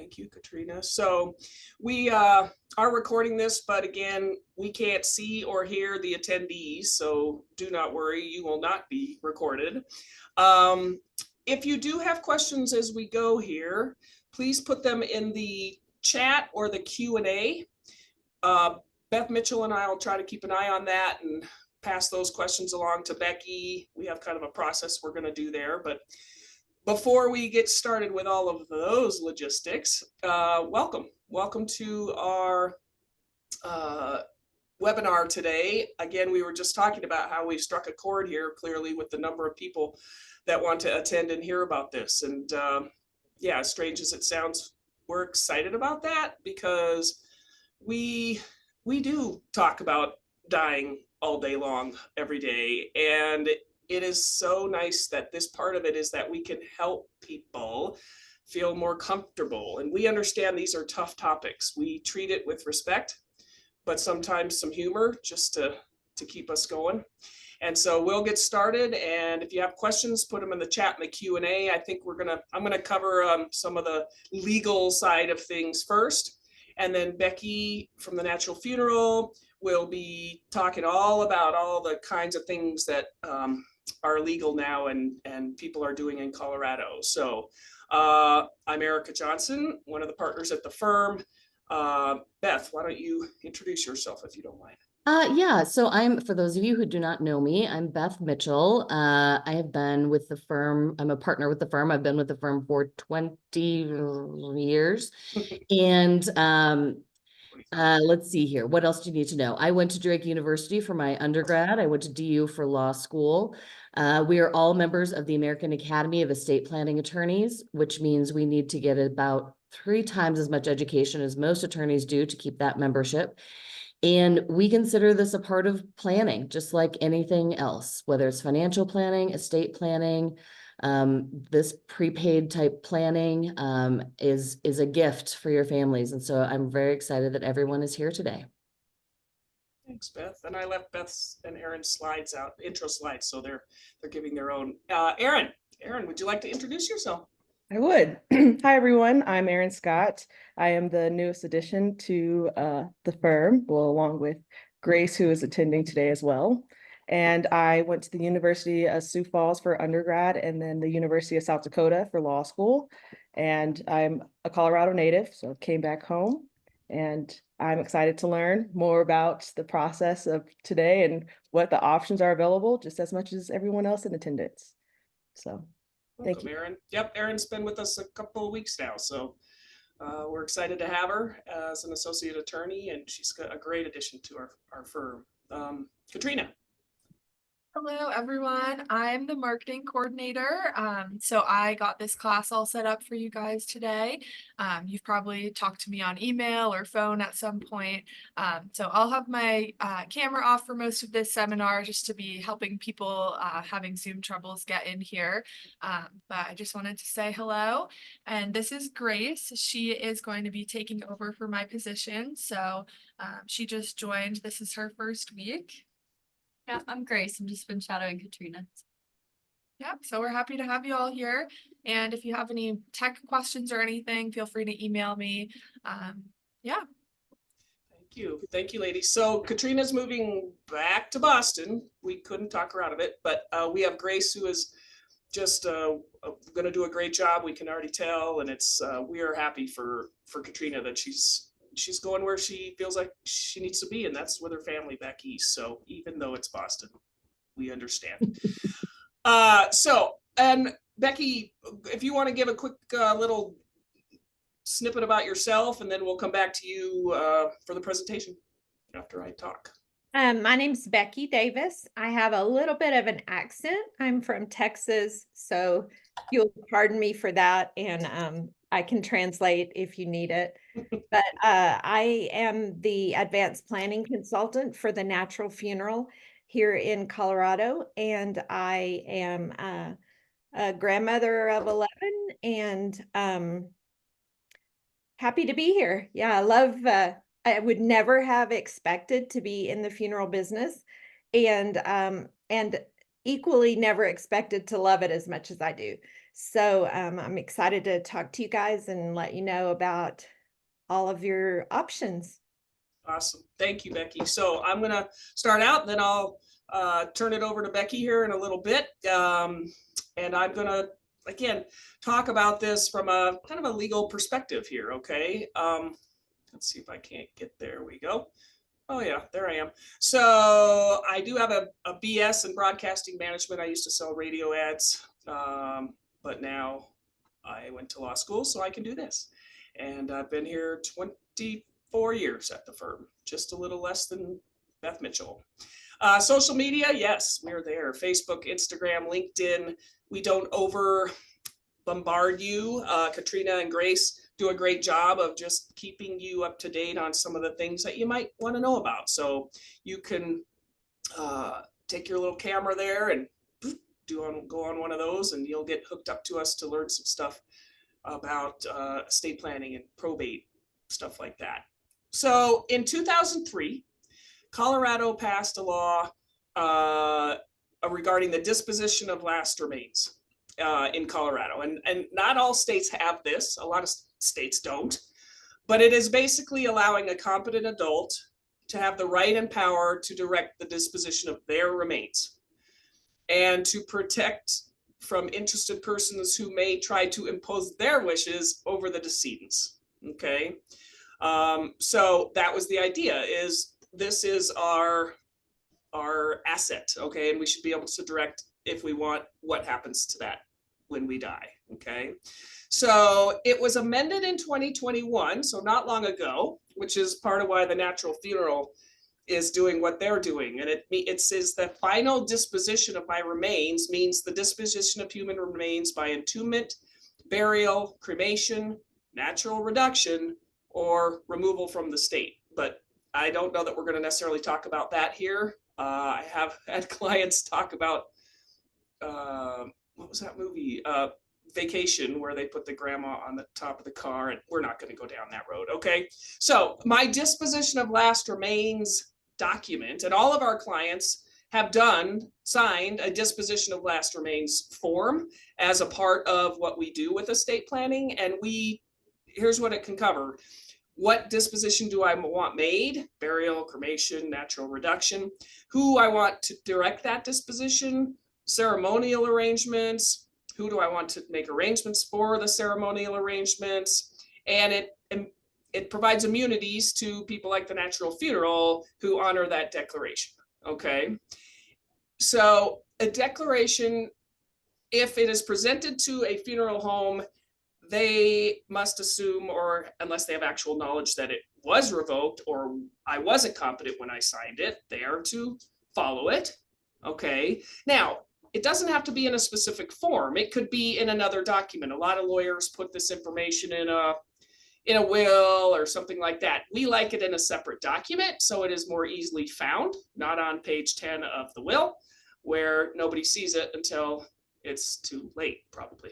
Thank you, Katrina. So we are recording this, but again, we can't see or hear the attendees, so do not worry, you will not be recorded. If you do have questions as we go here, please put them in the chat or the Q&A. Beth Mitchell and I will try to keep an eye on that and pass those questions along to Becky. We have kind of a process we're going to do there, but before we get started with all of those logistics, welcome to our webinar today. Again, we were just talking about how we struck a chord here clearly with the number of people that want to attend and hear about this. And yeah, as strange as it sounds, we're excited about that because we do talk about dying all day long, every day. And it is so nice that this part of it is that we can help people feel more comfortable. And we understand these are tough topics. We treat it with respect, but sometimes some humor just to keep us going. And so we'll get started. And if you have questions, put them in the chat in the Q&A. I think I'm gonna cover some of the legal side of things first. And then Becky from the Natural Funeral will be talking all about all the kinds of things that are legal now and people are doing in Colorado. So I'm Erica Johnson, one of the partners at the firm. Beth, why don't you introduce yourself if you don't mind? Yeah, so for those of you who do not know me, I'm Beth Mitchell. I have been with the firm, I'm a partner with the firm. I've been with the firm for 20 years. And let's see here. What else do you need to know? I went to Drake University for my undergrad. I went to DU for law school. We are all members of the American Academy of Estate Planning Attorneys, which means we need to get about 3 times as much education as most attorneys do to keep that membership. And we consider this a part of planning, just like anything else, whether it's financial planning, estate planning. This prepaid type planning is a gift for your families. And so I'm very excited that everyone is here today. Thanks, Beth. And I left Beth's and Erin's slides out, intro slides, so they're giving their own. Erin, would you like to introduce yourself? I would. Hi, everyone. I'm Erin Scott. I am the newest addition to the firm, well, along with Grace, who is attending today as well. And I went to the University of Sioux Falls for undergrad and then the University of South Dakota for law school. And I'm a Colorado native, so I came back home. And I'm excited to learn more about the process of today and what the options are available, just as much as everyone else in attendance. So. Thank you, Erin. Yep, Erin's been with us a couple of weeks now, so we're excited to have her as an associate attorney, and she's got a great addition to our firm. Katrina. Hello, everyone. I'm the marketing coordinator. So I got this class all set up for you guys today. You've probably talked to me on email or phone at some point. So I'll have my camera off for most of this seminar just to be helping people having Zoom troubles get in here. But I just wanted to say hello. And this is Grace. She is going to be taking over for my position. So she just joined. This is her first week. Yeah, I'm Grace. I've just been shadowing Katrina. Yeah, so we're happy to have you all here. And if you have any tech questions or anything, feel free to email me. Yeah. Thank you, ladies. So Katrina's moving back to Boston. We couldn't talk her out of it, but we have Grace, who is just going to do a great job. We can already tell, and we are happy for Katrina that she's going where she feels like she needs to be, and that's with her family back east. So even though it's Boston, we understand. And Becky, if you want to give a quick little snippet about yourself, and then we'll come back to you for the presentation after I talk. My name's Becky Davis. I have a little bit of an accent. I'm from Texas, so you'll pardon me for that, and I can translate if you need it. But I am the advanced planning consultant for the Natural Funeral here in Colorado, and I am a grandmother of 11 and happy to be here. Yeah, I love, I would never have expected to be in the funeral business, and equally never expected to love it as much as I do. So I'm excited to talk to you guys and let you know about all of your options. Awesome. Thank you, Becky. So I'm going to start out, then I'll turn it over to Becky here in a little bit. And I'm going to, again, talk about this from a kind of a legal perspective here. Okay. Let's see if I can't get there. We go. Oh yeah, there I am. So I do have a BS in broadcasting management. I used to sell radio ads, but now I went to law school, so I can do this. And I've been here 24 years at the firm, just a little less than Beth Mitchell. Social media, yes, we're there. Facebook, Instagram, LinkedIn. We don't over bombard you. Katrina and Grace do a great job of just keeping you up to date on some of the things that you might want to know about. So you can take your little camera there and go on one of those, and you'll get hooked up to us to learn some stuff about estate planning and probate, stuff like that. So in 2003, Colorado passed a law regarding the disposition of last remains in Colorado. And not all states have this. A lot of states don't. But it is basically allowing a competent adult to have the right and power to direct the disposition of their remains and to protect from interested persons who may try to impose their wishes over the decedents. Okay. So that was the idea, is this is our asset. Okay. And we should be able to direct, if we want, what happens to that when we die. Okay. So it was amended in 2021, so not long ago, which is part of why the Natural Funeral is doing what they're doing. And it says the final disposition of my remains means the disposition of human remains by entombment, burial, cremation, natural reduction, or removal from the state. But I don't know that we're going to necessarily talk about that here. I have had clients talk about, what was that movie? Vacation, where they put the grandma on the top of the car, and we're not going to go down that road. Okay. So my disposition of last remains document, and all of our clients have signed a disposition of last remains form as a part of what we do with estate planning. And here's what it can cover. What disposition do I want made? Burial, cremation, natural reduction. Who I want to direct that disposition, ceremonial arrangements. Who do I want to make arrangements for the ceremonial arrangements? And it provides immunities to people like the Natural Funeral who honor that declaration. Okay. So a declaration, if it is presented to a funeral home, they must assume, or unless they have actual knowledge that it was revoked or I wasn't competent when I signed it, they are to follow it. Okay. Now, it doesn't have to be in a specific form. It could be in another document. A lot of lawyers put this information in a will or something like that. We like it in a separate document, so it is more easily found, not on page 10 of the will, where nobody sees it until it's too late, probably.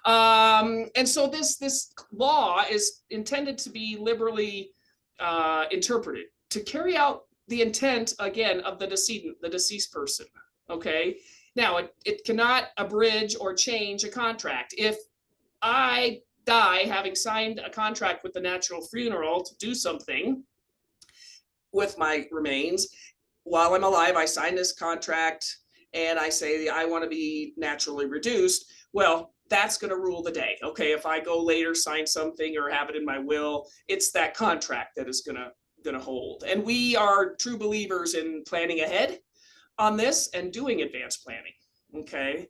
And so this law is intended to be liberally interpreted to carry out the intent, again, of the decedent, the deceased person. Okay. Now, it cannot abridge or change a contract. If I die having signed a contract with the Natural Funeral to do something with my remains, while I'm alive, I sign this contract and I say I want to be naturally reduced, well, that's going to rule the day. Okay, if I go later, sign something or have it in my will, it's that contract that is going to hold. And we are true believers in planning ahead on this and doing advanced planning. Okay.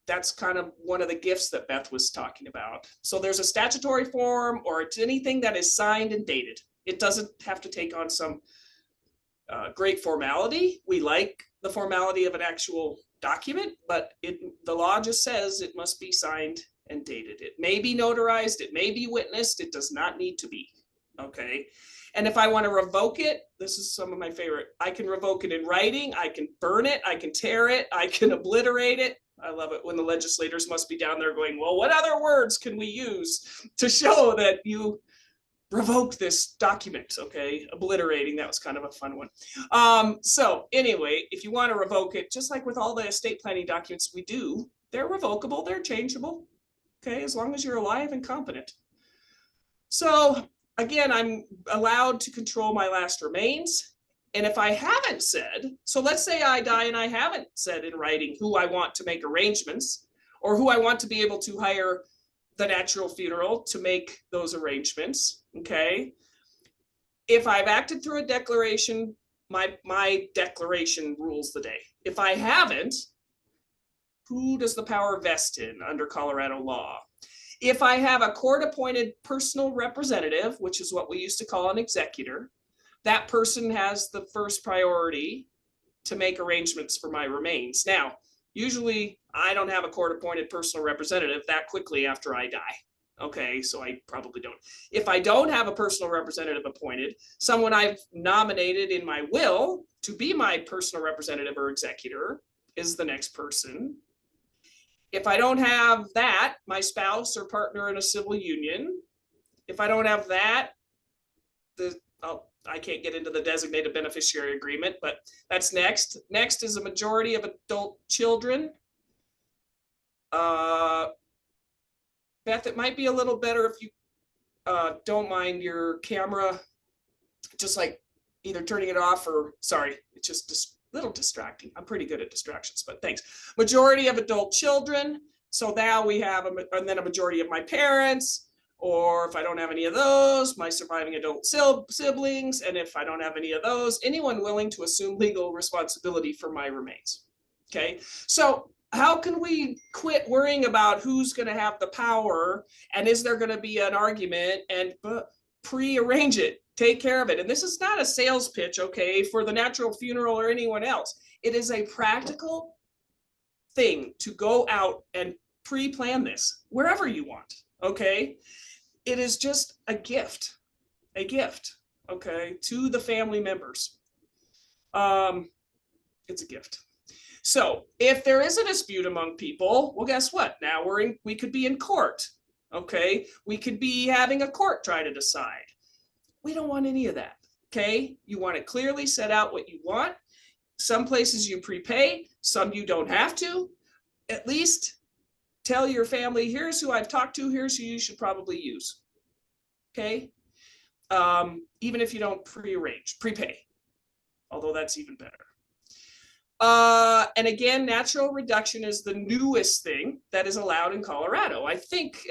That's kind of one of the gifts that Beth was talking about. So there's a statutory form, or it's anything that is signed and dated. It doesn't have to take on some great formality. We like the formality of an actual document, but the law just says it must be signed and dated. It may be notarized, it may be witnessed, it does not need to be. Okay. And if I want to revoke it, this is some of my favorite. I can revoke it in writing. I can burn it. I can tear it. I can obliterate it. I love it when the legislators must be down there going, well, what other words can we use to show that you revoke this document? Okay, obliterating, that was kind of a fun one. So anyway, if you want to revoke it, just like with all the estate planning documents we do, They're revocable, they're changeable, okay, as long as you're alive and competent. So again, I'm allowed to control my last remains. And if I haven't said, so let's say I die and I haven't said in writing who I want to make arrangements or who I want to be able to hire the natural funeral to make those arrangements, okay? If I've acted through a declaration, my declaration rules the day. If I haven't, who does the power vest in under Colorado law? If I have a court-appointed personal representative, which is what we used to call an executor, that person has the first priority to make arrangements for my remains. Now, usually I don't have a court-appointed personal representative that quickly after I die. Okay, so I probably don't. If I don't have a personal representative appointed, someone I've nominated in my will to be my personal representative or executor is the next person. If I don't have that, my spouse or partner in a civil union. If I don't have that, I can't get into the designated beneficiary agreement, but that's next. Next is a majority of adult children. Beth, it might be a little better if you don't mind your camera, just like either turning it off or, sorry, it's just a little distracting. I'm pretty good at distractions, but thanks. Majority of adult children. So now we have, and then a majority of my parents, or if I don't have any of those, my surviving adult siblings. And if I don't have any of those, anyone willing to assume legal responsibility for my remains. Okay, so how can we quit worrying about who's going to have the power and is there going to be an argument, and pre-arrange it, take care of it. And this is not a sales pitch, okay, for the natural funeral or anyone else. It is a practical thing to go out and pre-plan this wherever you want, okay? It is just a gift, okay, to the family members. It's a gift. So if there is a dispute among people, well, guess what? Now we could be in court, okay? We could be having a court try to decide. We don't want any of that, okay? You want to clearly set out what you want. Some places you prepay, some you don't have to. At least tell your family, here's who I've talked to, here's who you should probably use, okay? Even if you don't prepay, although that's even better. And again, natural reduction is the newest thing that is allowed in Colorado. I think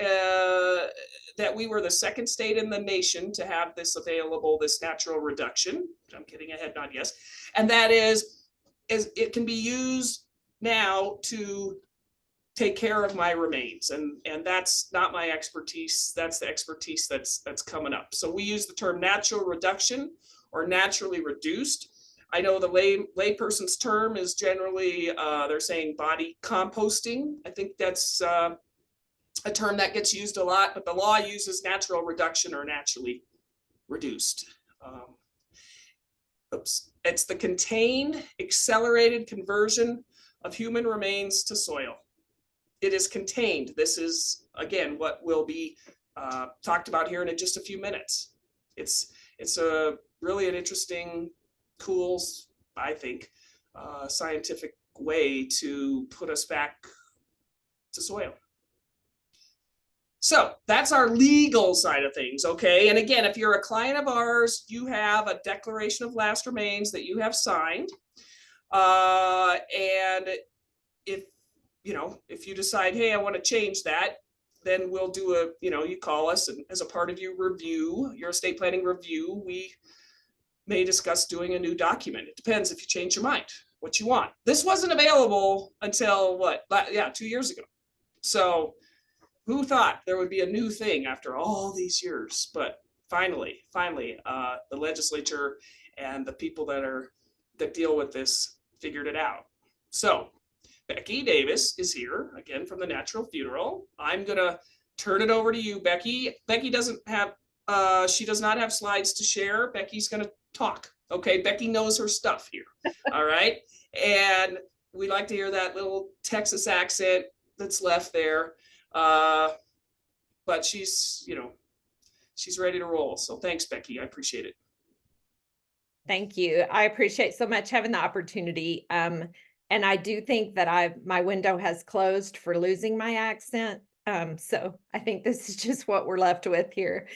that we were the second state in the nation to have this available, this natural reduction. I'm getting ahead, not yes. And that is it can be used now to take care of my remains. And that's not my expertise. That's the expertise that's coming up. So we use the term natural reduction or naturally reduced. I know the layperson's term is generally, they're saying body composting. I think that's a term that gets used a lot, but the law uses natural reduction or naturally reduced. It's the contained, accelerated conversion of human remains to soil. It is contained. This is, again, what will be talked about here in just a few minutes. It's a really an interesting, cool, I think, scientific way to put us back to soil. So that's our legal side of things, okay? And again, if you're a client of ours, you have a declaration of last remains that you have signed. And if you decide, hey, I want to change that, then we'll do you call us, and as a part of your review, your estate planning review, we may discuss doing a new document. It depends if you change your mind, what you want. This wasn't available until 2 years ago. So who thought there would be a new thing after all these years? But finally, the legislature and the people that deal with this figured it out. So Becky Davis is here again from the Natural Funeral. I'm gonna turn it over to you, Becky. Becky doesn't have, she does not have slides to share. Becky's gonna talk. Okay, Becky knows her stuff here. All right, and we like to hear that little Texas accent that's left there. But she's ready to roll. So thanks, Becky. I appreciate it. Thank you. I appreciate so much having the opportunity. And I do think that my window has closed for losing my accent. So I think this is just what we're left with here.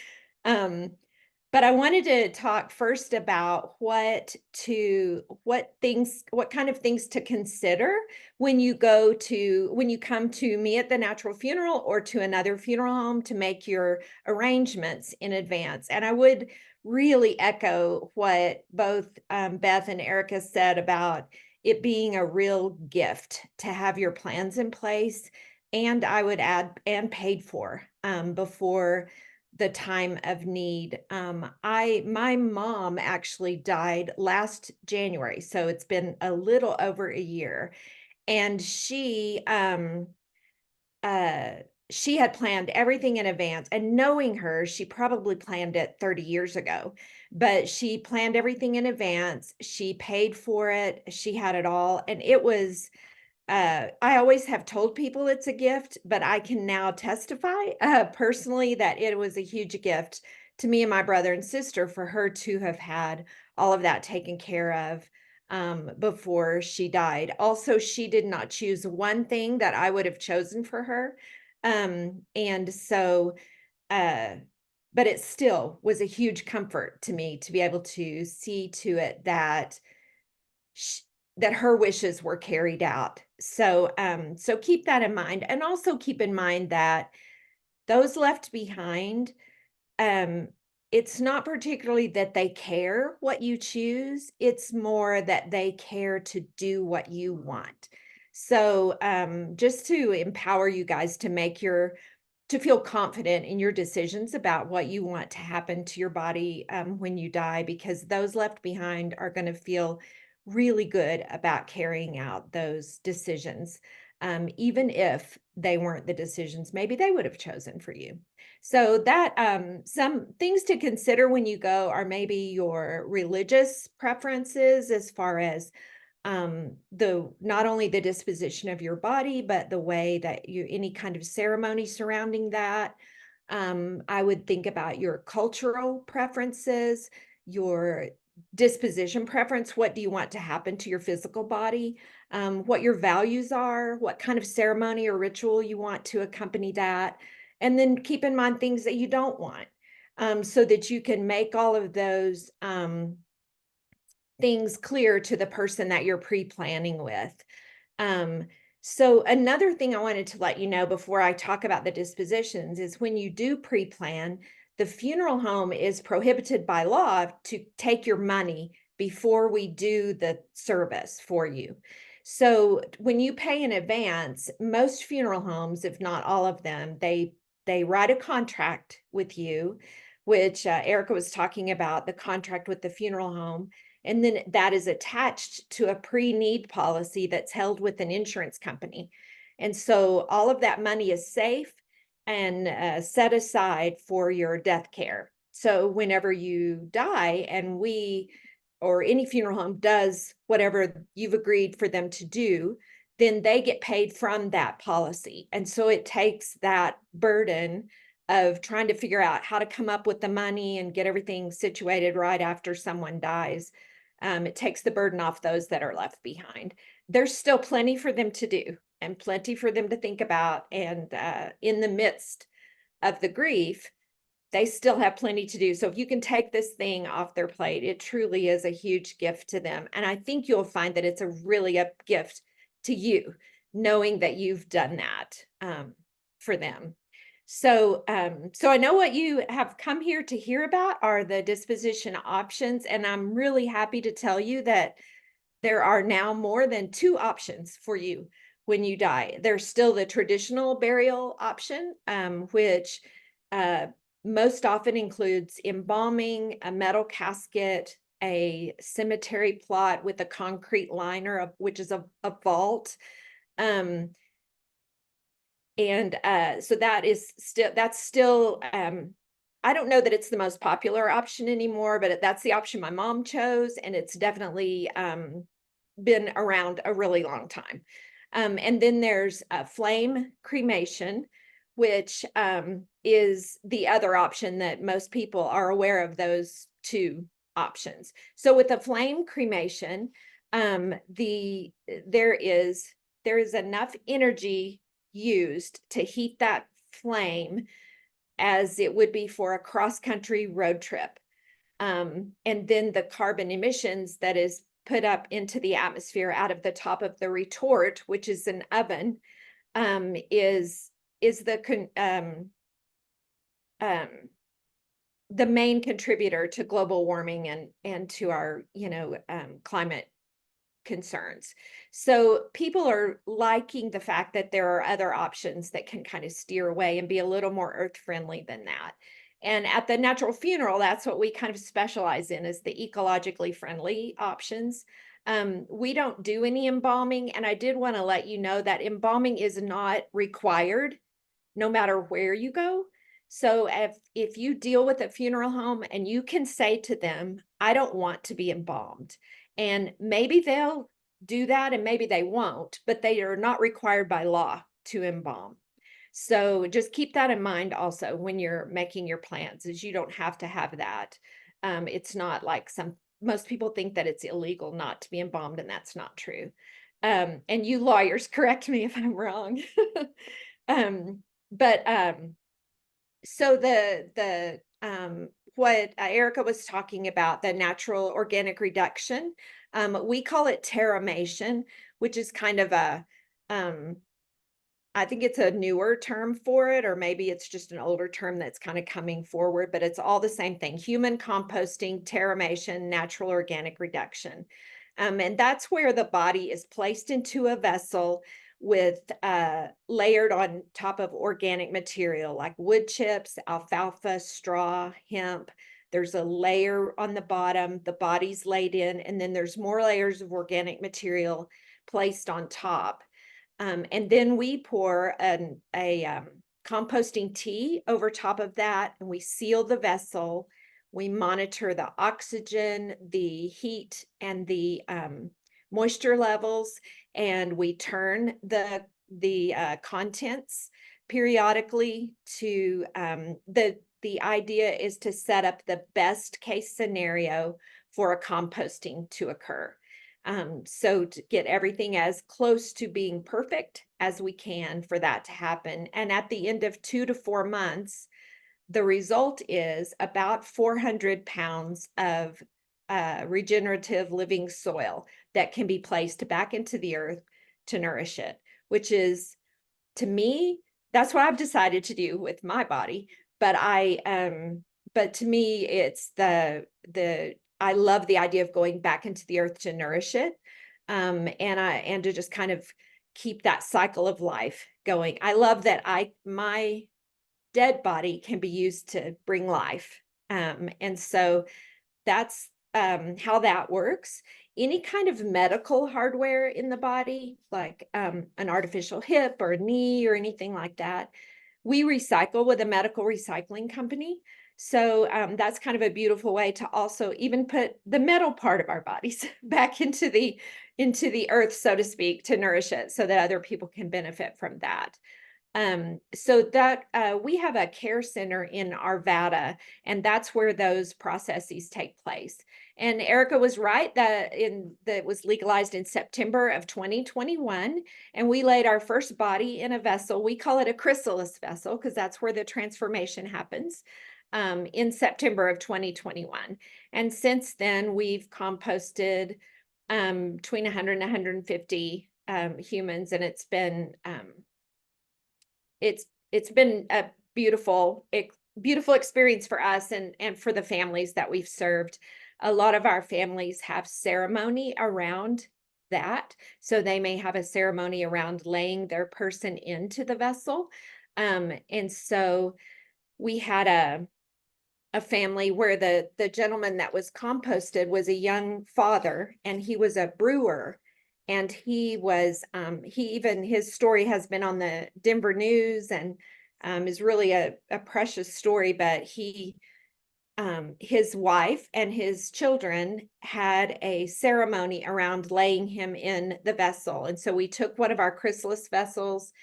But I wanted to talk first about what kind of things to consider when you come to me at the Natural Funeral or to another funeral home to make your arrangements in advance. And I would really echo what both Beth and Erica said about it being a real gift to have your plans in place. And I would add, and paid for before the time of need. My mom actually died last January, so it's been a little over a year. And she had planned everything in advance, and knowing her, she probably planned it 30 years ago, but she planned everything in advance. She paid for it. She had it all. And it was, I always have told people it's a gift, but I can now testify personally that it was a huge gift to me and my brother and sister for her to have had all of that taken care of before she died. Also, she did not choose one thing that I would have chosen for her. And so, but it still was a huge comfort to me to be able to see to it that that her wishes were carried out. So, so keep that in mind, and also keep in mind that those left behind, it's not particularly that they care what you choose, it's more that they care to do what you want. So, just to empower you guys to to feel confident in your decisions about what you want to happen to your body when you die, because those left behind are going to feel really good about carrying out those decisions, even if they weren't the decisions maybe they would have chosen for you. So that some things to consider when you go are maybe your religious preferences, as far as not only the disposition of your body, but the way that any kind of ceremony surrounding that. I would think about your cultural preferences, your disposition preference. What do you want to happen to your physical body? What your values are, what kind of ceremony or ritual you want to accompany that. And then keep in mind things that you don't want, so that you can make all of those things clear to the person that you're pre-planning with. So another thing I wanted to let you know before I talk about the dispositions is when you do pre-plan, the funeral home is prohibited by law to take your money before we do the service for you. So when you pay in advance, most funeral homes, if not all of them, they write a contract with you, which Erica was talking about, the contract with the funeral home. And then that is attached to a pre-need policy that's held with an insurance company. And so all of that money is safe and set aside for your death care. So whenever you die and or any funeral home does whatever you've agreed for them to do, then they get paid from that policy. And so it takes that burden of trying to figure out how to come up with the money and get everything situated right after someone dies. It takes the burden off those that are left behind. There's still plenty for them to do and plenty for them to think about. And in the midst of the grief, they still have plenty to do. So if you can take this thing off their plate, it truly is a huge gift to them. And I think you'll find that it's really a gift to you, knowing that you've done that for them. So, so I know what you have come here to hear about are the disposition options, and I'm really happy to tell you that there are now more than 2 options for you when you die. There's still the traditional burial option, which most often includes embalming, a metal casket, a cemetery plot with a concrete liner, which is a vault. So that's still, I don't know that it's the most popular option anymore, but that's the option my mom chose, and it's definitely been around a really long time. And then there's flame cremation, which is the other option that most people are aware of, those 2 options. So with a flame cremation, there is enough energy used to heat that flame as it would be for a cross-country road trip. And then the carbon emissions that is put up into the atmosphere out of the top of the retort, which is an oven, is the main contributor to global warming and to our, climate concerns. So people are liking the fact that there are other options that can kind of steer away and be a little more earth friendly than that. And at the natural funeral, that's what we kind of specialize in, is the ecologically friendly options. We don't do any embalming, and I did want to let you know that embalming is not required no matter where you go. So if you deal with a funeral home and you can say to them, I don't want to be embalmed, and maybe they'll do that and maybe they won't, but they are not required by law to embalm. So just keep that in mind also when you're making your plans, is you don't have to have that. It's not like most people think that it's illegal not to be embalmed, and that's not true. And you lawyers, correct me if I'm wrong. So what Erica was talking about, the natural organic reduction, we call it terramation, which is kind of I think it's a newer term for it, or maybe it's just an older term that's kind of coming forward, but it's all the same thing: human composting, terramation, natural organic reduction. And that's where the body is placed into a vessel with layered on top of organic material like wood chips, alfalfa, straw, hemp. There's a layer on the bottom, the body's laid in, and then there's more layers of organic material placed on top. And then we pour a composting tea over top of that, and we seal the vessel. We monitor the oxygen, the heat, and the moisture levels, and we turn the contents periodically to the idea is to set up the best case scenario for a composting to occur. So to get everything as close to being perfect as we can for that to happen. And at the end of 2 to 4 months, the result is about 400 pounds of regenerative living soil that can be placed back into the earth to nourish it, which is, to me, that's what I've decided to do with my body. But but to me, it's I love the idea of going back into the earth to nourish it, and to just kind of keep that cycle of life going. I love that my dead body can be used to bring life, and so that's how that works. Any kind of medical hardware in the body, like an artificial hip or a knee or anything like that, we recycle with a medical recycling company. So that's kind of a beautiful way to also even put the metal part of our bodies back into the earth, so to speak, to nourish it so that other people can benefit from that. So that we have a care center in Arvada, and that's where those processes take place. And Erica was right that was legalized in September of 2021, and we laid our first body in a vessel. We call it a chrysalis vessel because that's where the transformation happens, in September of 2021. And since then, we've composted between 100 and 150 humans, and it's been a beautiful experience for us and for the families that we've served. A lot of our families have ceremony around that. So they may have a ceremony around laying their person into the vessel. And so we had a family where the gentleman that was composted was a young father, and he was a brewer. And he was, his story has been on the Denver news and is really a precious story, but his wife and his children had a ceremony around laying him in the vessel. And so we took one of our chrysalis vessels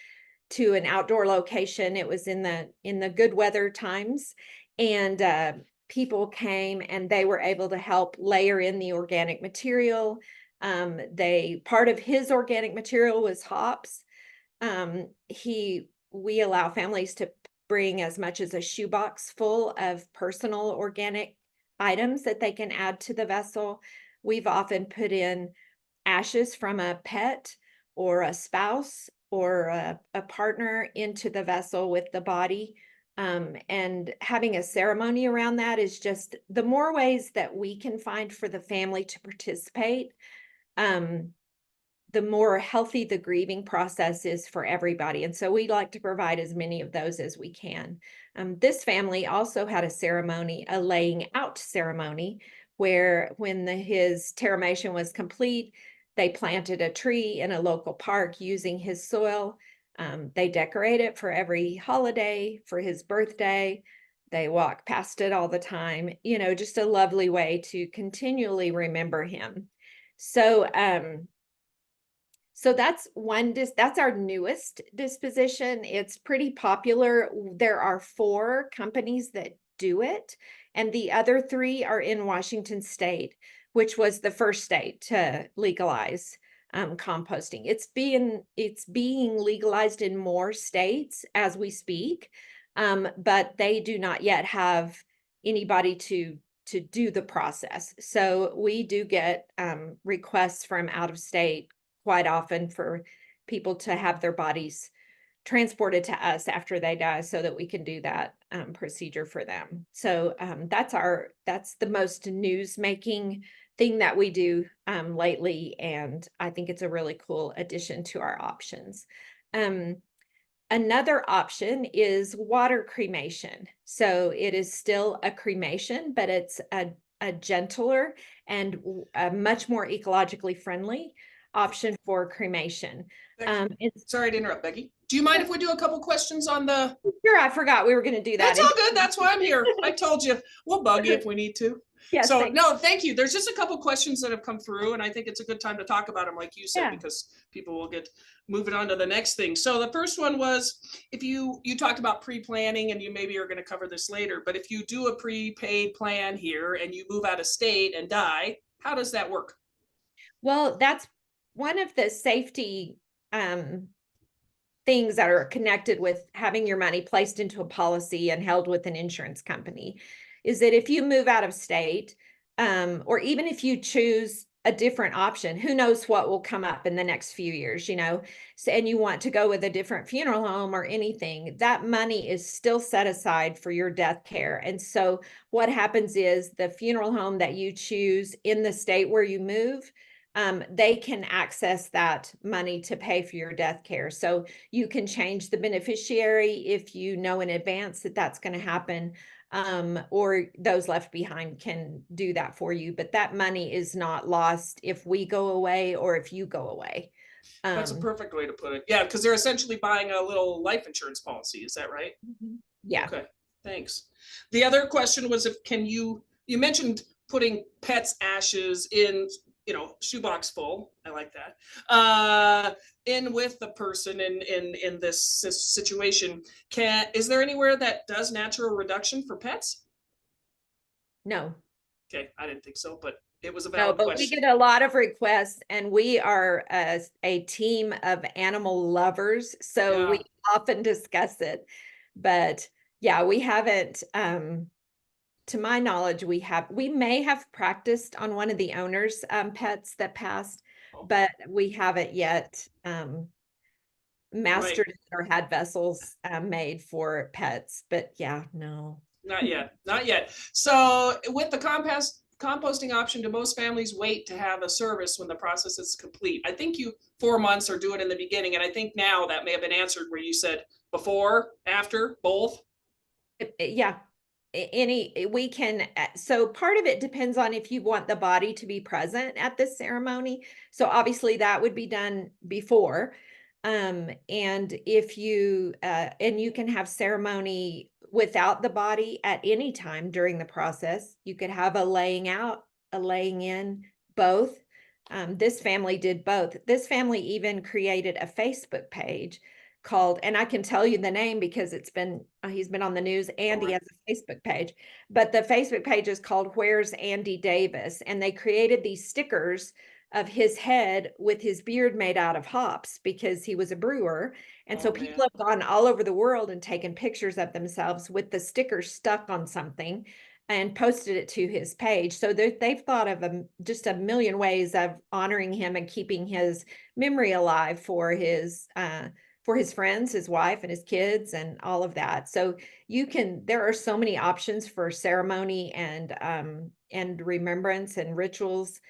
to an outdoor location. It was in the good weather times, and people came and they were able to help layer in the organic material. Part of his organic material was hops. We allow families to bring as much as a shoebox full of personal organic items that they can add to the vessel. We've often put in ashes from a pet or a spouse or a partner into the vessel with the body. And having a ceremony around that is just the more ways that we can find for the family to participate, the more healthy the grieving process is for everybody. And so we like to provide as many of those as we can. This family also had a ceremony, a laying out ceremony, where when his terramation was complete, they planted a tree in a local park using his soil. They decorate it for every holiday, for his birthday. They walk past it all the time, just a lovely way to continually remember him. So, so that's that's our newest disposition. It's pretty popular. There are 4 companies that do it, and the other 3 are in Washington State, which was the first state to legalize composting. It's being legalized in more states as we speak, but they do not yet have anybody to do the process. So we do get requests from out of state quite often for people to have their bodies transported to us after they die so that we can do that procedure for them. So that's the most news making thing that we do lately. And I think it's a really cool addition to our options. Another option is water cremation. So it is still a cremation, but it's a gentler and a much more ecologically friendly option for cremation. Sorry to interrupt, Becky. Do you mind if we do a couple questions on the? Sure, I forgot we were going to do that. That's all good. That's why I'm here. I told you we'll bug you if we need to. Yes, So no, thank you. There's just a couple questions that have come through, and I think it's a good time to talk about them, like you said, Yeah. because people will get moving on to the next thing. So the first one was, if you talked about pre-planning, and you maybe are going to cover this later, but if you do a prepaid plan here and you move out of state and die, how does that work? Well, that's one of the safety things that are connected with having your money placed into a policy and held with an insurance company, is that if you move out of state, or even if you choose a different option, who knows what will come up in the next few years, so, and you want to go with a different funeral home or anything, that money is still set aside for your death care. And so what happens is the funeral home that you choose in the state where you move, they can access that money to pay for your death care. So you can change the beneficiary if you know in advance that that's going to happen, or those left behind can do that for you. But that money is not lost if we go away or if you go away. That's a perfect way to put it. Yeah, because they're essentially buying a little life insurance policy. Is that right? Yeah. Okay, thanks. The other question was, you mentioned putting pets' ashes in, shoebox full. I like that. In with the person in this situation. Is there anywhere that does natural reduction for pets? No. Okay, I didn't think so, but it was a No, valid but question. we get a lot of requests, and we are a team of animal lovers, so we often discuss it. But yeah, we haven't, to my knowledge, we may have practiced on one of the owner's pets that passed, but we haven't yet mastered it or had vessels made for pets. But yeah, no. Not yet, not yet. So with the composting option, do most families wait to have a service when the process is complete? I think 4 months or do it in the beginning. And I think now that may have been answered where you said before, after, both. Yeah. We can, so part of it depends on if you want the body to be present at the ceremony. So obviously that would be done before. And if you, and you can have ceremony without the body at any time during the process. You could have a laying out, a laying in, both. This family did both. This family even created a Facebook page called, and I can tell you the name because he's been on the news, and he has a Facebook page, but the Facebook page is called Where's Andy Davis? And they created these stickers of his head with his beard made out of hops because he was a brewer. And so Oh, people man. have gone all over the world and taken pictures of themselves with the sticker stuck on something and posted it to his page. So they've thought of just a million ways of honoring him and keeping his memory alive for his friends, his wife, and his kids, and all of that. So there are so many options for ceremony and remembrance and rituals.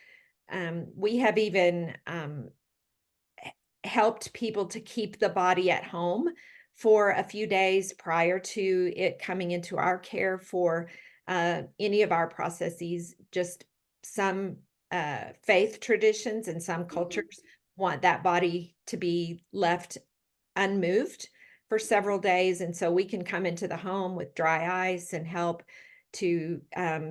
We have even helped people to keep the body at home for a few days prior to it coming into our care for any of our processes. Just some faith traditions and some cultures want that body to be left unmoved for several days. And so we can come into the home with dry ice and help to,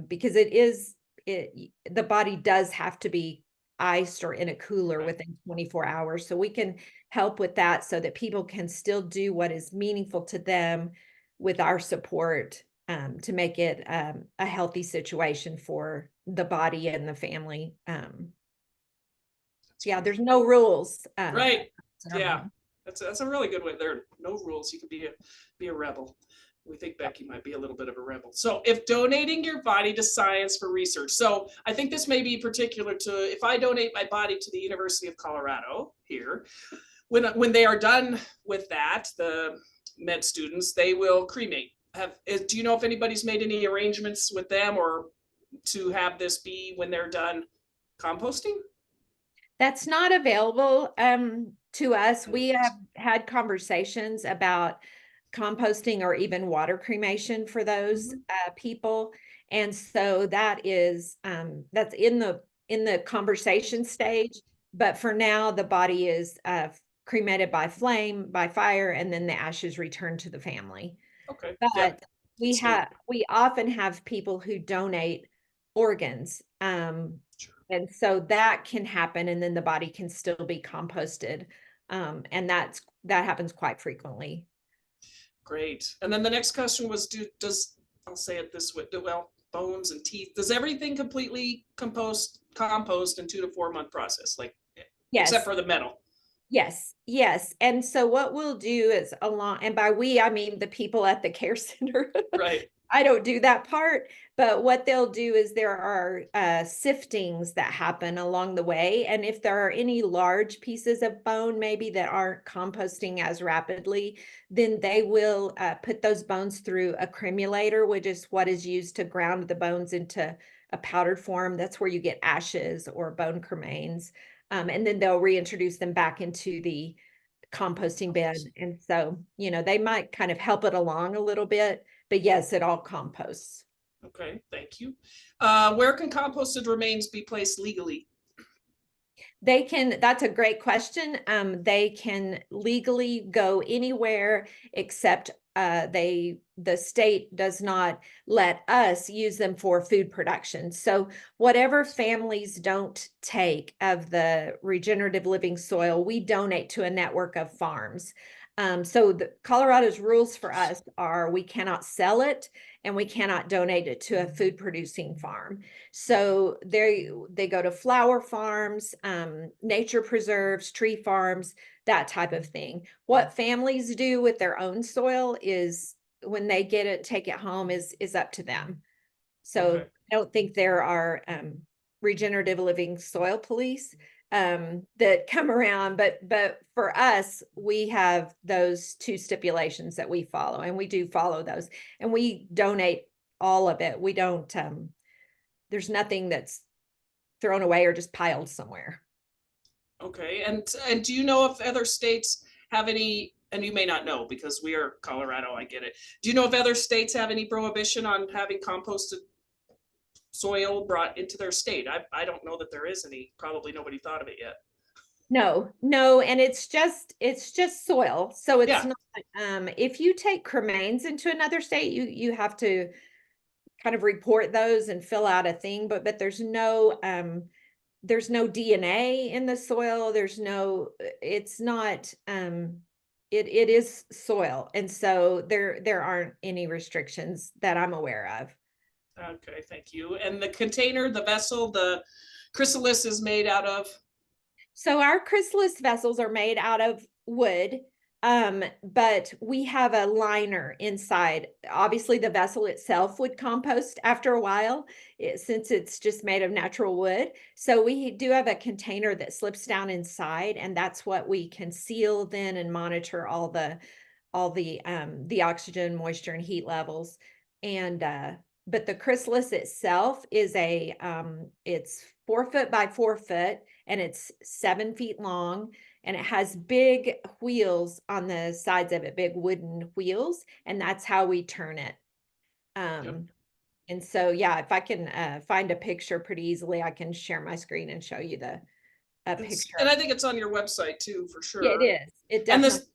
because the body does have to be iced or in a cooler Right. within 24 hours. So we can help with that so that people can still do what is meaningful to them with our support, to make it a healthy situation for the body and the family. That's Yeah, great. there's no rules. Right. Yeah. Ceremony. That's a really good way. There are no rules. You can be a rebel. We think Becky might be a little bit of a rebel. So if donating your body to science for research, so I think this may be particular to if I donate my body to the University of Colorado here, when they are done with that, the med students, they will cremate. Do you know if anybody's made any arrangements with them or to have this be when they're done composting? That's not available to us. We have had conversations about composting or even water cremation for those people. And so that is that's in the conversation stage. But for now, the body is cremated by flame, by fire, and then the ashes returned to the family. Okay. But Yeah. we often have people who donate organs. Sure. And so that can happen, and then the body can still be composted. And that happens quite frequently. Great. And then the next question was, I'll say it this way, well, bones and teeth, does everything completely compost in 2 to 4 month process, like except Yes. for the metal? Yes. And so what we'll do is and by we, I mean the people at the care center. Right. I don't do that part, but what they'll do is there are siftings that happen along the way. And if there are any large pieces of bone, maybe that aren't composting as rapidly, then they will put those bones through a cremulator, which is what is used to ground the bones into a powdered form. That's where you get ashes or bone cremains. And then they'll reintroduce them back into the composting bin. And so, they might kind of help it along a little bit, but yes, it all composts. Okay, thank you. Where can composted remains be placed legally? That's a great question. They can legally go anywhere except the state does not let us use them for food production. So whatever families don't take of the regenerative living soil, we donate to a network of farms. So Colorado's rules for us are we cannot sell it and we cannot donate it to a food producing farm. So they go to flower farms, nature preserves, tree farms, that type of thing. What families do with their own soil is when they get it, take it home is up to them. So Okay. I don't think there are regenerative living soil police that come around, but for us, we have those two stipulations that we follow, and we do follow those, and we donate all of it. We don't there's nothing that's thrown away or just piled somewhere. Okay, and do you know if other states have any, and you may not know because we are Colorado, I get it. Do you know if other states have any prohibition on having composted soil brought into their state? I don't know that there is any. Probably nobody thought of it yet. No, and it's just soil. So it's Yeah. not if you take cremains into another state, you have to kind of report those and fill out a thing, but there's no DNA in the soil. It's not it is soil. And so there aren't any restrictions that I'm aware of. Okay, thank you. And the container, the vessel, the chrysalis is made out of So our chrysalis vessels are made out of wood, but we have a liner inside. Obviously, the vessel itself would compost after a while, since it's just made of natural wood. So we do have a container that slips down inside, and that's what we can seal then and monitor all the oxygen, moisture, and heat levels. And but the chrysalis itself is it's 4 foot by 4 foot, and it's 7 feet long, and it has big wheels on the sides of it, big wooden wheels, and that's how we turn it. And so, yeah, if I can find a picture pretty easily, I can share my screen and show you a picture. And I think it's on your website too, for sure. Yeah, it is. It And definitely. this,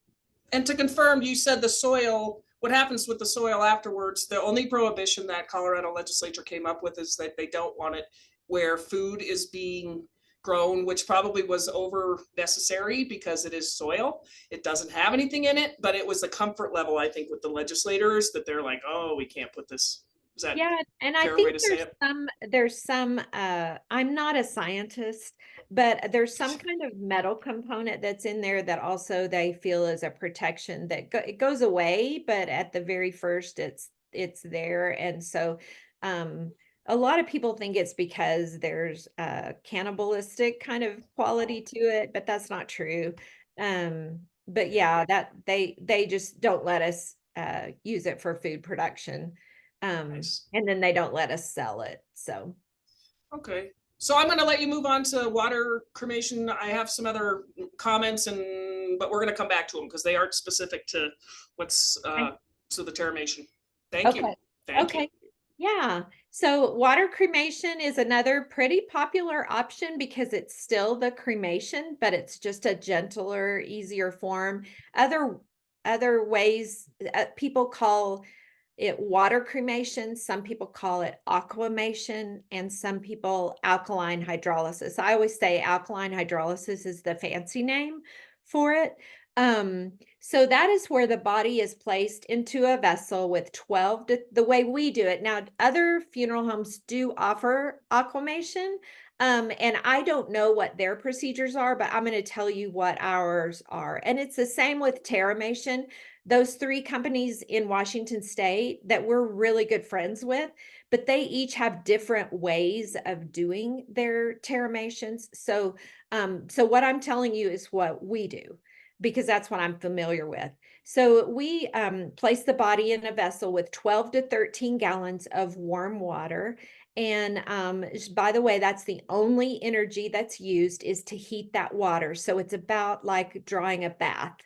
and to confirm, you said the soil, what happens with the soil afterwards, the only prohibition that Colorado legislature came up with is that they don't want it where food is being grown, which probably was over necessary because it is soil. It doesn't have anything in it, but it was a comfort level, I think, with the legislators that they're like, oh, we can't put this. Is that Yeah, and I fair way think to say there's some I'm not a scientist, but there's some kind of metal component that's in there that also they feel is a protection that it goes away, but at the very first it's there. And so a lot of people think it's because there's a cannibalistic kind of quality to it, but that's not true. But yeah, that they just don't let us use it for food production. Nice. And then they don't let us sell it. So Okay, so I'm gonna let you move on to water cremation. I have some other comments but we're gonna come back to them because they aren't specific to what's to the termination. Thank you. okay. Thank you. Okay. Yeah. So water cremation is another pretty popular option because it's still the cremation, but it's just a gentler, easier form. Other ways people call it water cremation, some people call it aquamation, and some people alkaline hydrolysis. I always say alkaline hydrolysis is the fancy name for it. So that is where the body is placed into a vessel with 12 the way we do it. Now, other funeral homes do offer aquamation. And I don't know what their procedures are, but I'm going to tell you what ours are. And it's the same with terramation. Those 3 companies in Washington State that we're really good friends with, but they each have different ways of doing their terramations. So, so what I'm telling you is what we do, because that's what I'm familiar with. So we place the body in a vessel with 12 to 13 gallons of warm water. And by the way, that's the only energy that's used is to heat that water. So it's about like drawing a bath.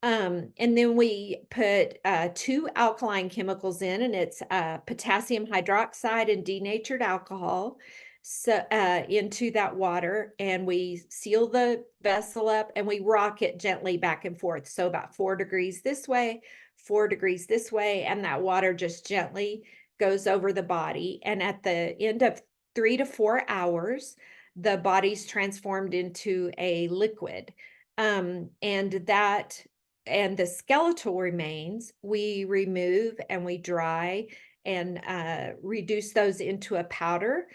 And then we put 2 alkaline chemicals in, and it's potassium hydroxide and denatured alcohol into that water, and we seal the vessel up and we rock it gently back and forth. So about 4 degrees this way, 4 degrees this way, and that water just gently goes over the body. And at the end of 3 to 4 hours, the body's transformed into a liquid. And the skeletal remains, we remove and we dry and reduce those into a powder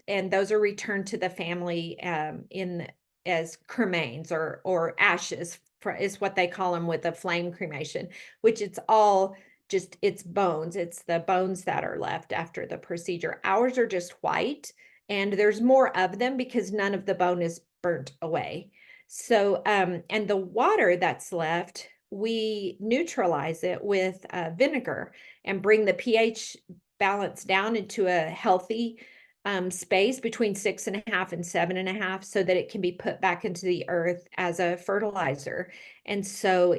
and those are returned to the family as cremains or ashes is what they call them with a flame cremation, which it's all just, it's bones. It's the bones that are left after the procedure. Ours are just white, and there's more of them because none of the bone is burnt away. So, and the water that's left, we neutralize it with vinegar and bring the pH balance down into a healthy space between 6.5 and 7.5 so that it can be put back into the earth as a fertilizer. And so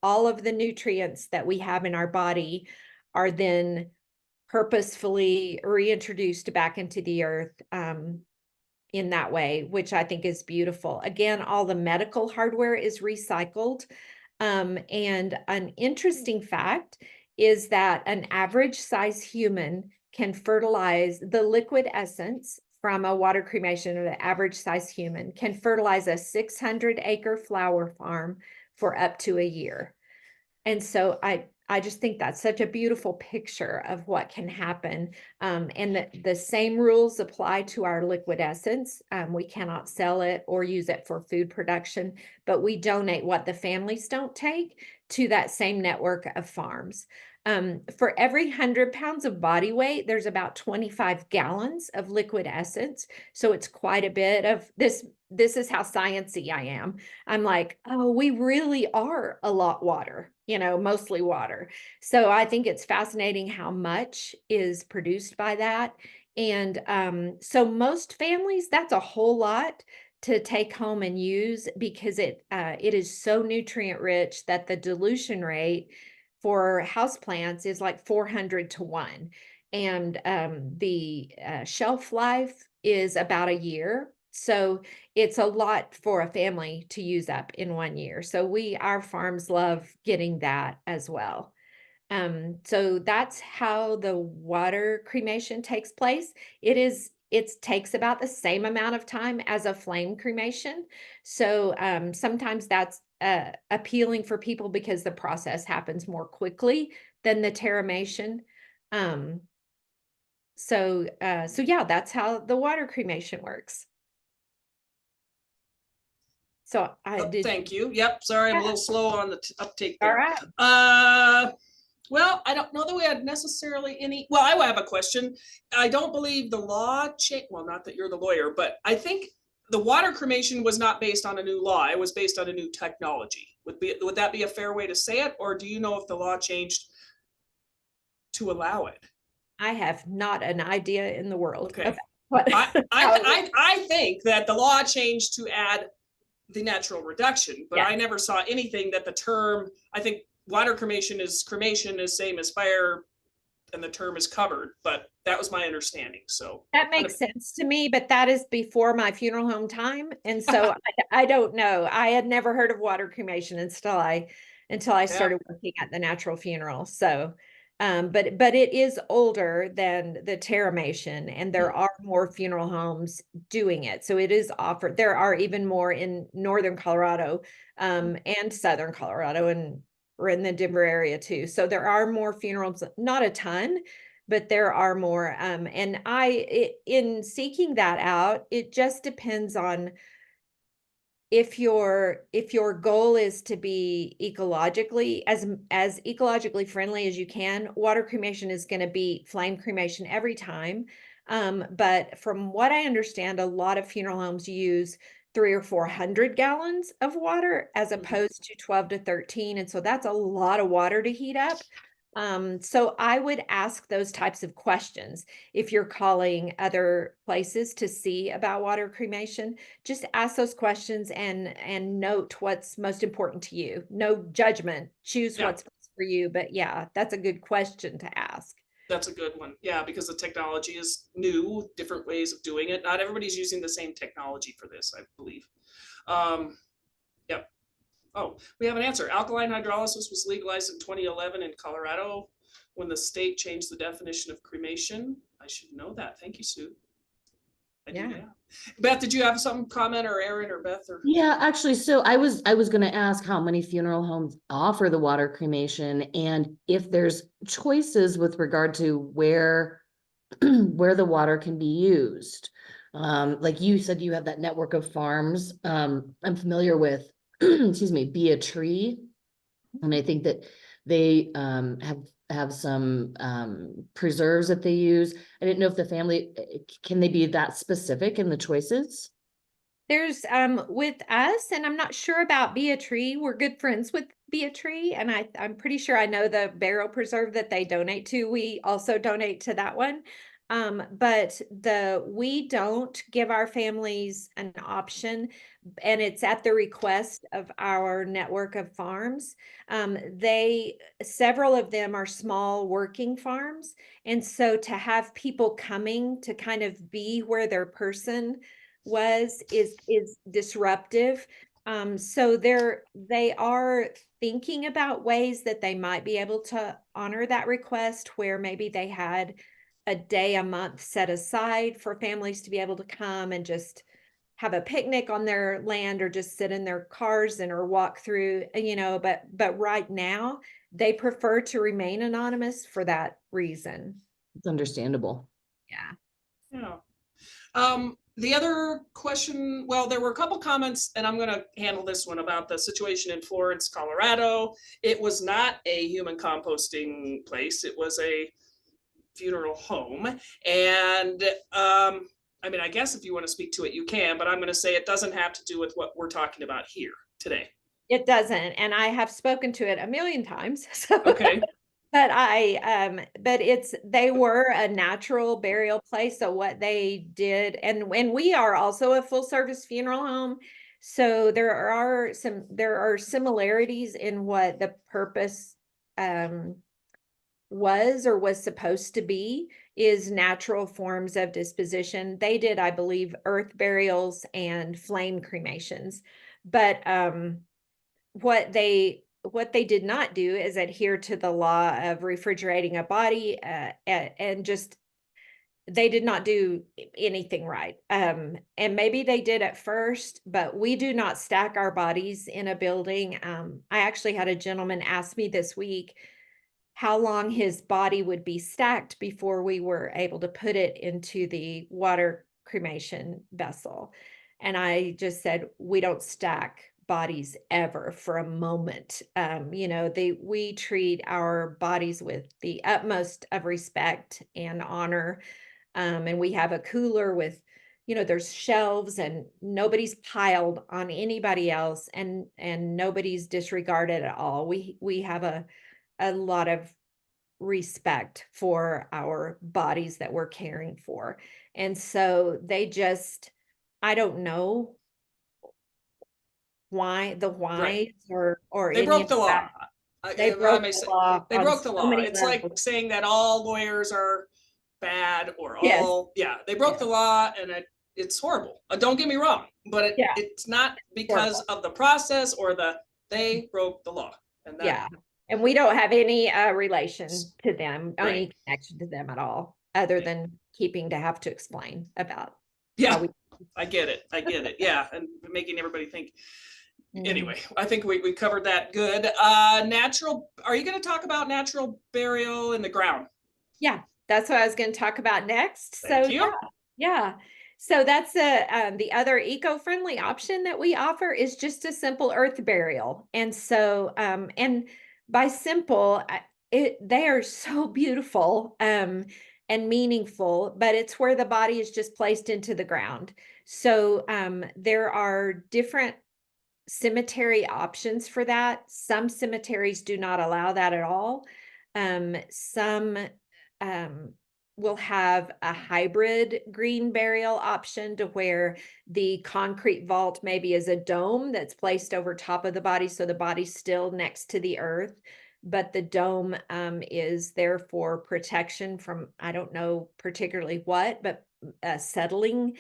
all of the nutrients that we have in our body are then purposefully reintroduced back into the earth in that way, which I think is beautiful. Again, all the medical hardware is recycled. And an interesting fact is that an average size human can fertilize the liquid essence from a water cremation, or the average size human can fertilize a 600-acre flower farm for up to a year. And so I just think that's such a beautiful picture of what can happen. And the same rules apply to our liquid essence. We cannot sell it or use it for food production, but we donate what the families don't take to that same network of farms. For every 100 pounds of body weight, there's about 25 gallons of liquid essence. So it's quite a bit of this. This is how sciencey I am. I'm like, oh, we really are a lot water, mostly water. So I think it's fascinating how much is produced by that. And so most families, that's a whole lot to take home and use because it is so nutrient rich that the dilution rate for houseplants is like 400 to 1. And the shelf life is about a year. So it's a lot for a family to use up in 1 year. So our farms love getting that as well. So that's how the water cremation takes place. It takes about the same amount of time as a flame cremation. So sometimes that's appealing for people because the process happens more quickly than the terramation. So yeah, that's how the water cremation works. So I Oh, did. thank you. Yep, sorry, I'm a Yeah. little slow on the uptake All there. right. Well, I don't know that we had necessarily any, well, I have a question. I don't believe the law changed, well, not that you're the lawyer, but I think the water cremation was not based on a new law. It was based on a new technology. Would that be a fair way to say it? Or do you know if the law changed to allow it? I have not an idea in the world. Okay. About what, I think that the law changed to add the natural reduction, but Yeah. I never saw anything that the term, I think water cremation is same as fire and the term is covered, but that was my understanding. So That makes sense to me, but that is before my funeral home time. And so I don't know. I had never heard of water cremation until I started working at the natural funeral. So but it is older than the terramation, and there are more funeral homes doing it. So it is offered. There are even more in northern Colorado and southern Colorado, and we're in the Denver area too. So there are more funerals, not a ton, but there are more. And in seeking that out, it just depends on if your goal is to be ecologically as ecologically friendly as you can. Water cremation is going to beat flame cremation every time. But from what I understand, a lot of funeral homes use 300 or 400 gallons of water as opposed to 12 to 13. And so that's a lot of water to heat up. So I would ask those types of questions. If you're calling other places to see about water cremation, just ask those questions and note what's most important to you. No judgment, choose what's best for you. But yeah, that's a good question to ask. That's a good one. Yeah, because the technology is new, different ways of doing it. Not everybody's using the same technology for this, I believe. Yep. Oh, we have an answer. Alkaline hydrolysis was legalized in 2011 in Colorado when the state changed the definition of cremation. I should know that. Thank you, Sue. Yeah. Beth, did you have some comment, or Erin or Beth? Or Yeah, actually, so I was going to ask how many funeral homes offer the water cremation, and if there's choices with regard to where where the water can be used. Like you said, you have that network of farms. I'm familiar with, excuse me, Be a Tree, and I think that they have some preserves that they use. I didn't know if the family can they be that specific in the choices? There's with us, and I'm not sure about Be a Tree. We're good friends with Be a Tree, and I'm pretty sure I know the barrel preserve that they donate to. We also donate to that one. But we don't give our families an option, and it's at the request of our network of farms. Several of them are small working farms, and so to have people coming to kind of be where their person is disruptive. So they are thinking about ways that they might be able to honor that request, where maybe they had a day a month set aside for families to be able to come and just have a picnic on their land, or just sit in their cars or walk through, but right now they prefer to remain anonymous for that reason. It's understandable. Yeah. Yeah. The other question, well, there were a couple comments, and I'm gonna handle this one about the situation in Florence, Colorado. It was not a human composting place. It was a funeral home. And I mean, I guess if you want to speak to it, you can, but I'm going to say it doesn't have to do with what we're talking about here today. It doesn't, and I have spoken to it a million times, so. Okay. But they were a natural burial place. So what they did, and when we are also a full service funeral home, so there are similarities in what the purpose was supposed to be, is natural forms of disposition. They did, I believe, earth burials and flame cremations, but what they did not do is adhere to the law of refrigerating a body, and just they did not do anything right. And maybe they did at first, but we do not stack our bodies in a building. I actually had a gentleman ask me this week how long his body would be stacked before we were able to put it into the water cremation vessel. And I just said, we don't stack bodies ever for a moment. We treat our bodies with the utmost of respect and honor. And we have a cooler with, there's shelves, and nobody's piled on anybody else, and nobody's disregarded at all. We have a lot of respect for our bodies that we're caring for. And so I don't know why Right. or They any broke of the law. that. They If I broke may the say, law they on broke the so law. many It's like levels. saying that all lawyers are bad or Yes. all, yeah, they broke Yes. the law, and it's horrible. Don't get me wrong, but Yeah. it's not because of the process or they broke the law. And that, Yeah. And we don't have any relation to them, Right. any connection to them at all, other Right. than keeping to have to explain about yeah, how we. I get it. Yeah. And making everybody think. Mhm. Anyway, I think we covered that good. Are you going to talk about natural burial in the ground? Yeah, that's what I was going to talk about next. Thank you. Yeah. So that's the other eco-friendly option that we offer is just a simple earth burial. And so, and by simple, they are so beautiful and meaningful, but it's where the body is just placed into the ground. So there are different cemetery options for that. Some cemeteries do not allow that at all. Some will have a hybrid green burial option to where the concrete vault maybe is a dome that's placed over top of the body, so the body's still next to the earth, but the dome is there for protection from, I don't know particularly what, but settling.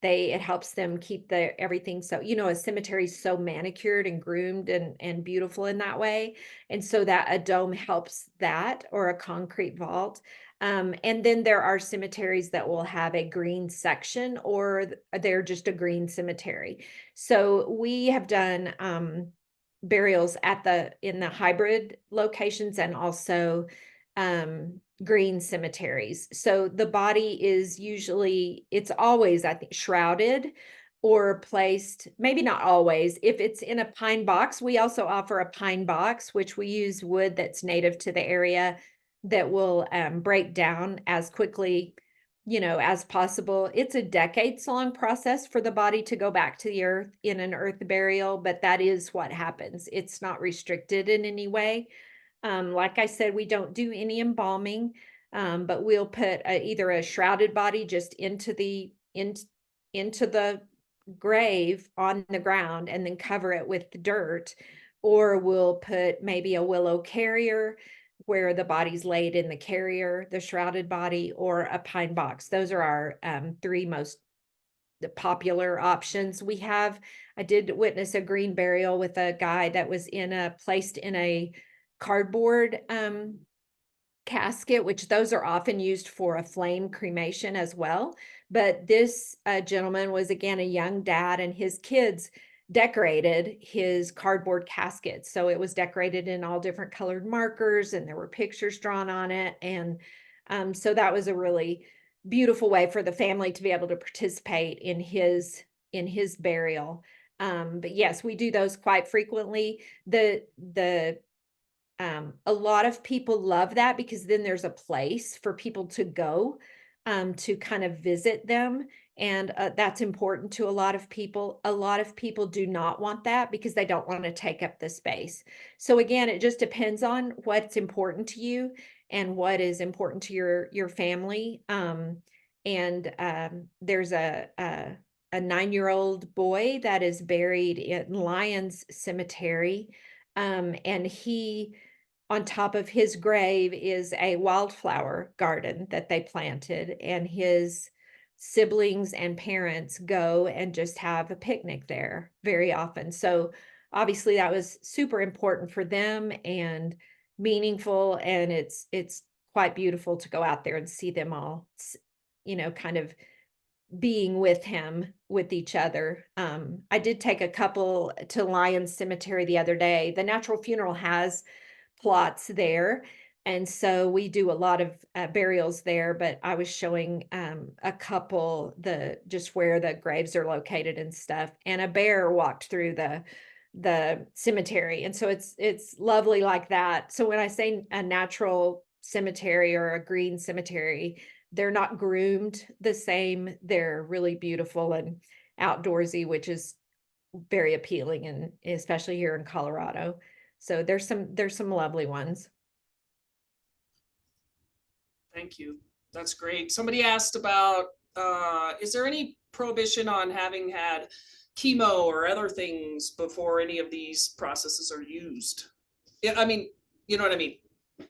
It helps them keep everything. So, a cemetery is so manicured and groomed and beautiful in that way. And so that a dome helps that, or a concrete vault. And then there are cemeteries that will have a green section, or they're just a green cemetery. So we have done burials in the hybrid locations, and also green cemeteries. So the body is it's always, I think, shrouded or placed, maybe not always. If it's in a pine box, we also offer a pine box, which we use wood that's native to the area that will break down as quickly, as possible. It's a decades-long process for the body to go back to the earth in an earth burial, but that is what happens. It's not restricted in any way. Like I said, we don't do any embalming, but we'll put either a shrouded body just into the grave on the ground and then cover it with dirt, or we'll put maybe a willow carrier where the body's laid in the carrier, the shrouded body, or a pine box. Those are our three most popular options. I did witness a green burial with a guy that was placed in a cardboard casket, which those are often used for a flame cremation as well. But this gentleman was, again, a young dad, and his kids decorated his cardboard casket. So it was decorated in all different colored markers, and there were pictures drawn on it. And so that was a really beautiful way for the family to be able to participate in his burial. But yes, we do those quite frequently. A lot of people love that because then there's a place for people to go to kind of visit them. And that's important to a lot of people. A lot of people do not want that because they don't want to take up the space. So again, it just depends on what's important to you and what is important to your family. There's a 9-year-old boy that is buried in Lyons Cemetery. And he, on top of his grave is a wildflower garden that they planted, and his siblings and parents go and just have a picnic there very often. So obviously that was super important for them and meaningful, and it's quite beautiful to go out there and see them all, kind of being with him, with each other. I did take a couple to Lyons Cemetery the other day. The Natural Funeral has plots there, and so we do a lot of burials there, but I was showing a couple just where the graves are located and stuff, and a bear walked through the cemetery, and so it's lovely like that. So when I say a natural cemetery or a green cemetery, they're not groomed the same. They're really beautiful and outdoorsy, which is very appealing, and especially here in Colorado. So there's some lovely ones. Thank you. That's great. Somebody asked about, is there any prohibition on having had chemo or other things before any of these processes are used? Yeah, I mean, you know what I mean?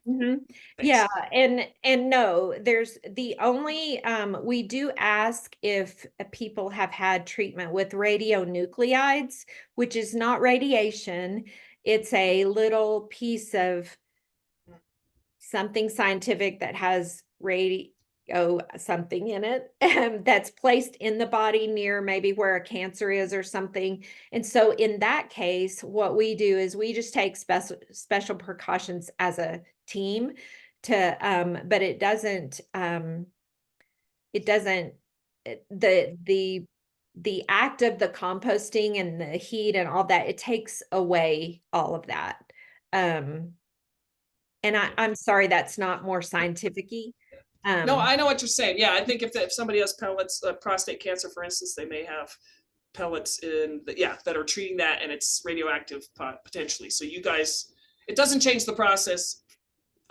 Mhm. Thanks. Yeah, and no, there's the only we do ask if people have had treatment with radionuclides, which is not radiation. It's a little piece of something scientific that has radio something in it that's placed in the body near maybe where a cancer is or something. And so in that case, what we do is we just take special precautions as a team to but it doesn't the act of the composting and the heat and all that, it takes away all of that. And I'm sorry, that's not more scientific-y. No, I know what you're saying. Yeah, I think if somebody has pellets, prostate cancer, for instance, they may have pellets that are treating that, and it's radioactive potentially. So you guys, it doesn't change the process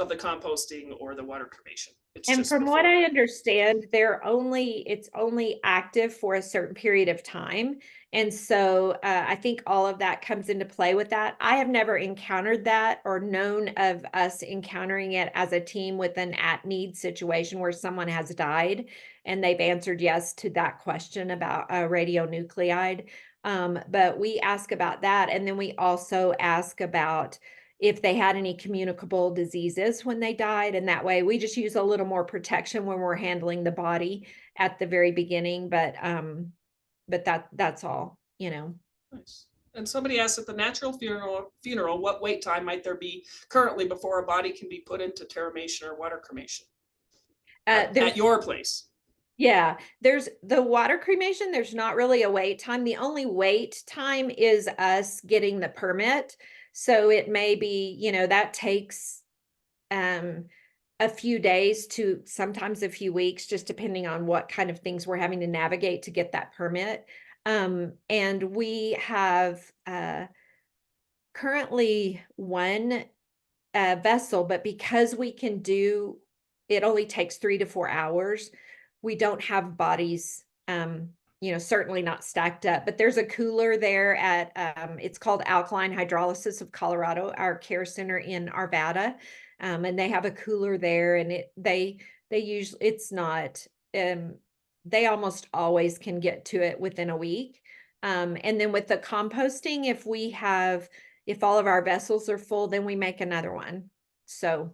of the composting or the water cremation. And from what I understand, it's only active for a certain period of time. And so I think all of that comes into play with that. I have never encountered that or known of us encountering it as a team with an at-need situation where someone has died and they've answered yes to that question about a radionuclide. But we ask about that. And then we also ask about if they had any communicable diseases when they died. And that way we just use a little more protection when we're handling the body at the very beginning. But that's all, Nice. And somebody asked, at the natural funeral, what wait time might there be currently before a body can be put into terramation or water cremation at your place? Yeah, there's the water cremation. There's not really a wait time. The only wait time is us getting the permit. So it may be, that takes a few days to sometimes a few weeks, just depending on what kind of things we're having to navigate to get that permit. And we have currently one vessel, but because we can do, it only takes 3 to 4 hours. We don't have bodies, certainly not stacked up, but there's a cooler there at, it's called Alkaline Hydrolysis of Colorado, our care center in Arvada. And they have a cooler there, and they usually, it's not, they almost always can get to it within a week. And then with the composting, if all of our vessels are full, then we make another one. So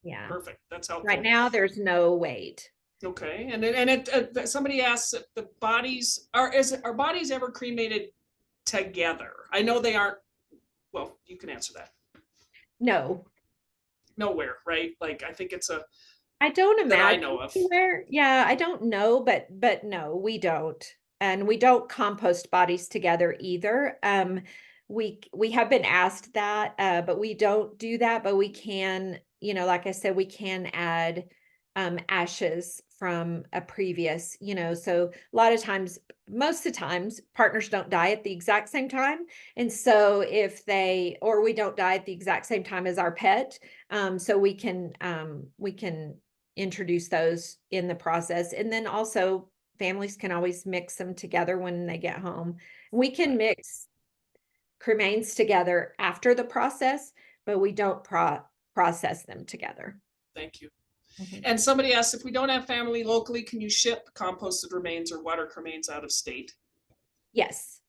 yeah. Perfect. That's helpful. Right now, there's no wait. Okay, and somebody asks if the bodies are bodies ever cremated together? I know they aren't, well, you can answer that. No, Nowhere, right? Like, I think it's I don't that I imagine know of. anywhere. Yeah, I don't know, but no, we don't. And we don't compost bodies together either. We have been asked that, but we don't do that, but we can, like I said, we can add ashes from a previous, so a lot of times, most of the times, partners don't die at the exact same time. And so if or we don't die at the exact same time as our pet, so we can introduce those in the process. And then also families can always mix them together when they get home. We can mix cremains together after the process, but we don't process them together. Thank you. Mhm. And somebody asked, if we don't have family locally, can you ship composted remains or water cremains out of state? Yes.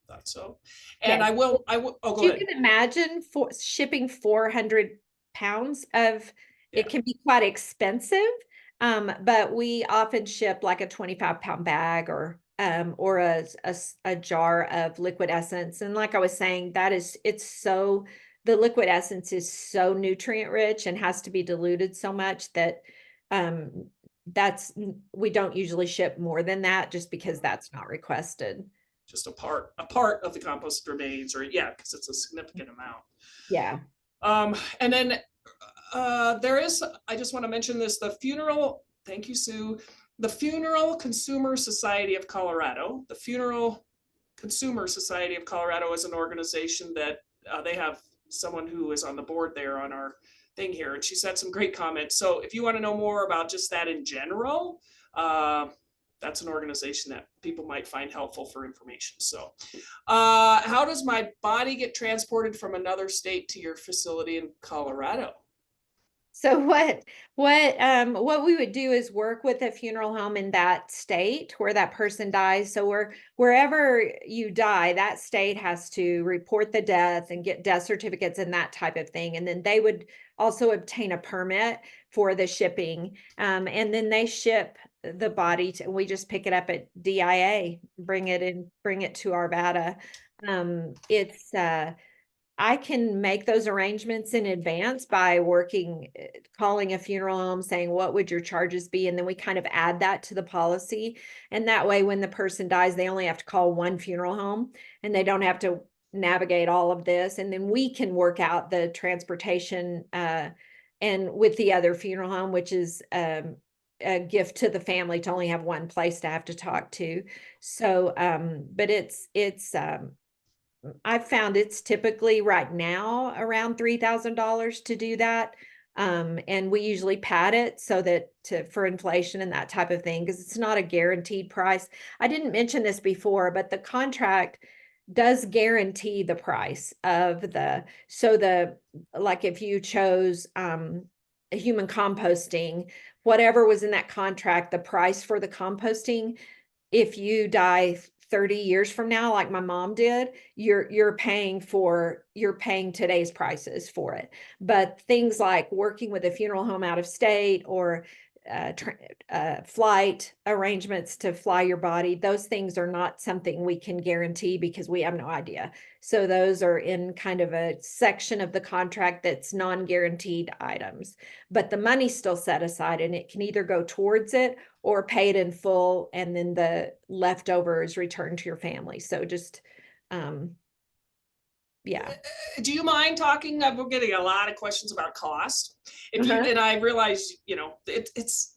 Thought so. And Yes. oh, go You ahead. can imagine shipping 400 pounds of, Yeah. it can be quite expensive. But we often ship like a 25-pound bag or a jar of liquid essence. And like I was saying, the liquid essence is so nutrient rich and has to be diluted so much that we don't usually ship more than that just because that's not requested. Just a part of the composted remains, or yeah, because it's a significant amount. Yeah. And then there is, I just want to mention this, thank you, Sue, the Funeral Consumer Society of Colorado. The Funeral Consumer Society of Colorado is an organization that they have someone who is on the board there on our thing here, and she said some great comments. So if you want to know more about just that in general, that's an organization that people might find helpful for information. So how does my body get transported from another state to your facility in Colorado? So what we would do is work with a funeral home in that state where that person dies. So wherever you die, that state has to report the death and get death certificates and that type of thing. And then they would also obtain a permit for the shipping. And then they ship the body we just pick it up at DIA, bring it to Arvada. I can make those arrangements in advance by calling a funeral home, saying, what would your charges be? And then we kind of add that to the policy. And that way, when the person dies, they only have to call one funeral home and they don't have to navigate all of this. And then we can work out the transportation and with the other funeral home, which is a gift to the family to only have one place to have to talk to. So, but I've found it's typically right now around $3,000 to do that. And we usually pad it so that for inflation and that type of thing, because it's not a guaranteed price. I didn't mention this before, but the contract does guarantee the price of like if you chose a human composting, whatever was in that contract, the price for the composting, if you die 30 years from now, like my mom did, you're paying today's prices for it. But things like working with a funeral home out of state or flight arrangements to fly your body, those things are not something we can guarantee because we have no idea. So those are in kind of a section of the contract that's non-guaranteed items, but the money's still set aside and it can either go towards it or pay it in full, and then the leftovers returned to your family. So just, yeah. Do you mind talking? We're getting a lot of questions about cost. And I realize, it's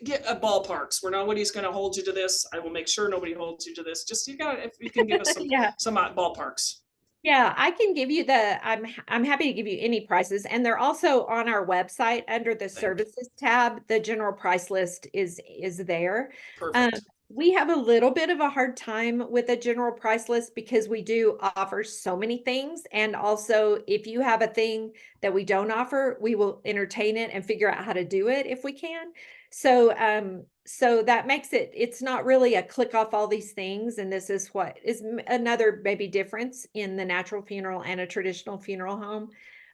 get a ballparks where nobody's going to hold you to this. I will make sure nobody holds you to this. Just if you can give us some ballparks. Yeah, I can give you I'm happy to give you any prices, and they're also on our website under the services tab. The general price list is there. Perfect. We have a little bit of a hard time with a general price list because we do offer so many things. And also, if you have a thing that we don't offer, we will entertain it and figure out how to do it if we can. So, so that makes it's not really a click off all these things. And this is what is another maybe difference in the natural funeral and a traditional funeral home.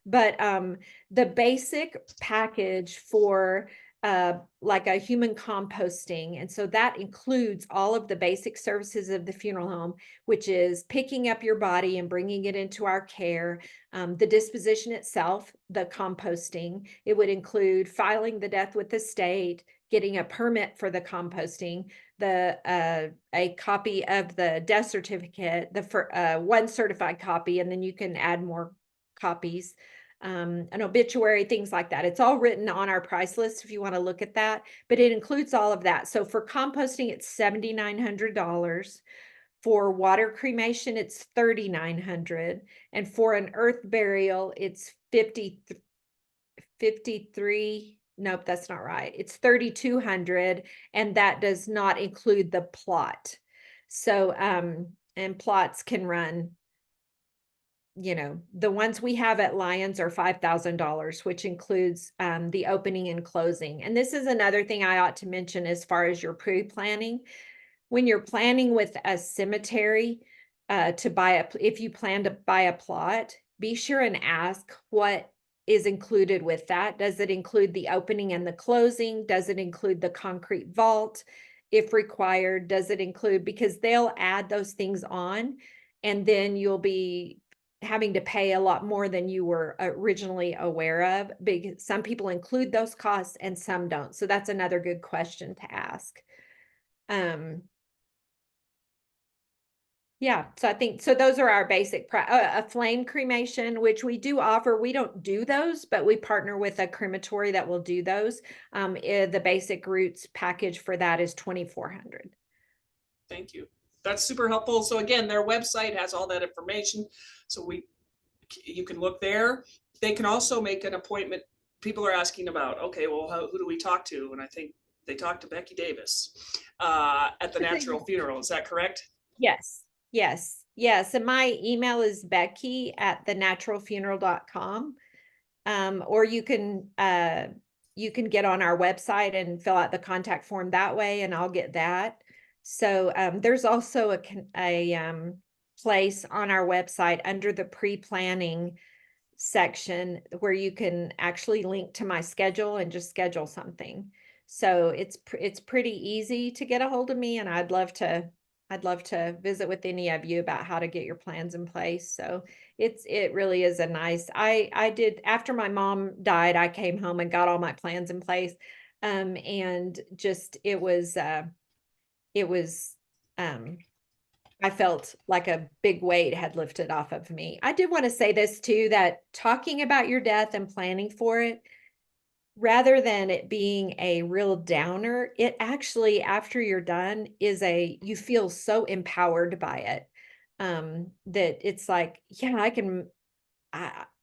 But the basic package for like a human composting. And so that includes all of the basic services of the funeral home, which is picking up your body and bringing it into our care, the disposition itself, the composting. It would include filing the death with the state, getting a permit for the composting, a copy of the death certificate, one certified copy, and then you can add more copies, an obituary, things like that. It's all written on our price list if you want to look at that, but it includes all of that. So for composting, it's $7,900. For water cremation, it's $3,900. And for an earth burial, it's 53. Nope, that's not right. It's 3,200, and that does not include the plot. So, and plots can run, the ones we have at Lions are $5,000, which includes the opening and closing. And this is another thing I ought to mention as far as your pre-planning. When you're planning with a cemetery if you plan to buy a plot, be sure and ask what is included with that. Does it include the opening and the closing? Does it include the concrete vault? If required, does it include, because they'll add those things on, and then you'll be having to pay a lot more than you were originally aware of, because some people include those costs and some don't. So that's another good question to ask. Yeah, so I think, so those are our basic, a flame cremation, which we do offer. We don't do those, but we partner with a crematory that will do those. The basic roots package for that is $2,400. Thank you. That's super helpful. So again, their website has all that information. So you can look there. They can also make an appointment. People are asking about, okay, well, who do we talk to? And I think they talked to Becky Davis at the Natural Funeral. Is that correct? Yes. Yes. And my email is becky@thenaturalfuneral.com. Or you can get on our website and fill out the contact form that way, and I'll get that. So there's also a place on our website under the pre-planning section where you can actually link to my schedule and just schedule something. So it's pretty easy to get a hold of me, and I'd love to visit with any of you about how to get your plans in place. So it really is a nice, I did, after my mom died, I came home and got all my plans in place. And just, I felt like a big weight had lifted off of me. I did want to say this too, that talking about your death and planning for it, rather than it being a real downer, it actually, after you're done, you feel so empowered by it, that it's like, yeah,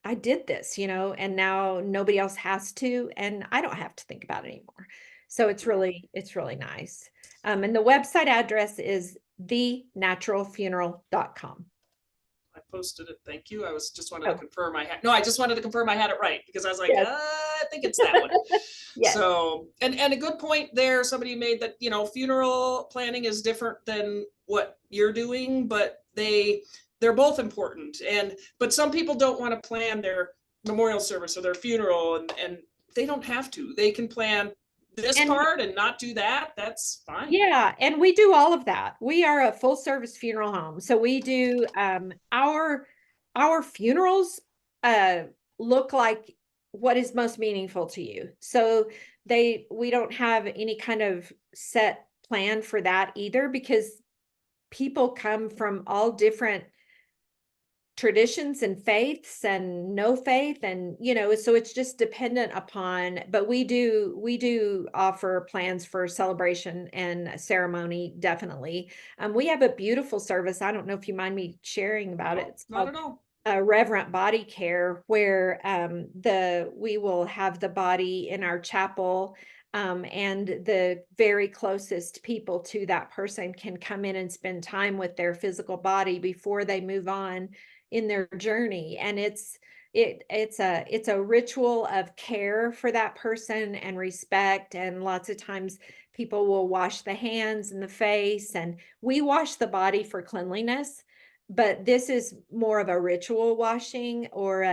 I did this, and now nobody else has to, and I don't have to think about it anymore. So it's really nice. And the website address is thenaturalfuneral.com. I posted it. Thank you. I just wanted Oh. to confirm I just wanted to confirm I had it right, because I was like, Yes. I think it's that one. Yes. So, and a good point there, somebody made that, funeral planning is different than what you're doing, but they're both important. But some people don't want to plan their memorial service or their funeral, and they don't have to. They can plan this part and not do that. That's fine. Yeah, and we do all of that. We are a full service funeral home. So we do our funerals look like what is most meaningful to you. So we don't have any kind of set plan for that either, because people come from all different traditions and faiths and no faith, and so it's just dependent upon, but we do offer plans for celebration and ceremony, definitely. We have a beautiful service. I don't know if you mind me sharing about it. It's not at all. Reverent body care, where we will have the body in our chapel, and the very closest people to that person can come in and spend time with their physical body before they move on in their journey. And it's a ritual of care for that person and respect. And lots of times people will wash the hands and the face, and we wash the body for cleanliness, but this is more of a ritual washing, or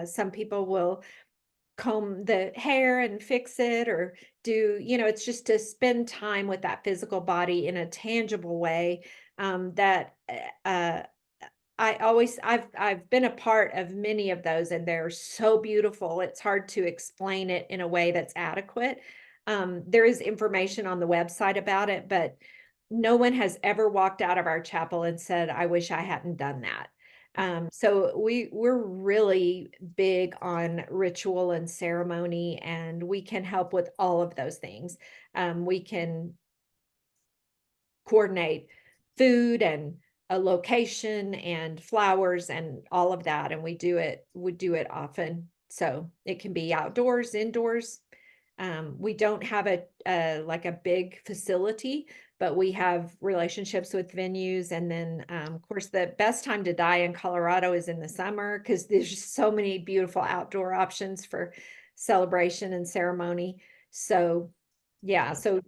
some people will comb the hair and fix it or do, it's just to spend time with that physical body in a tangible way, that I've been a part of many of those and they're so beautiful. It's hard to explain it in a way that's adequate. There is information on the website about it, but no one has ever walked out of our chapel and said, I wish I hadn't done that. So we're really big on ritual and ceremony, and we can help with all of those things. We can coordinate food and a location and flowers and all of that, and we do it often. So it can be outdoors, indoors. We don't have a like a big facility, but we have relationships with venues. And then, of course, the best time to die in Colorado is in the summer because there's just so many beautiful outdoor options for celebration and ceremony. So, yeah, so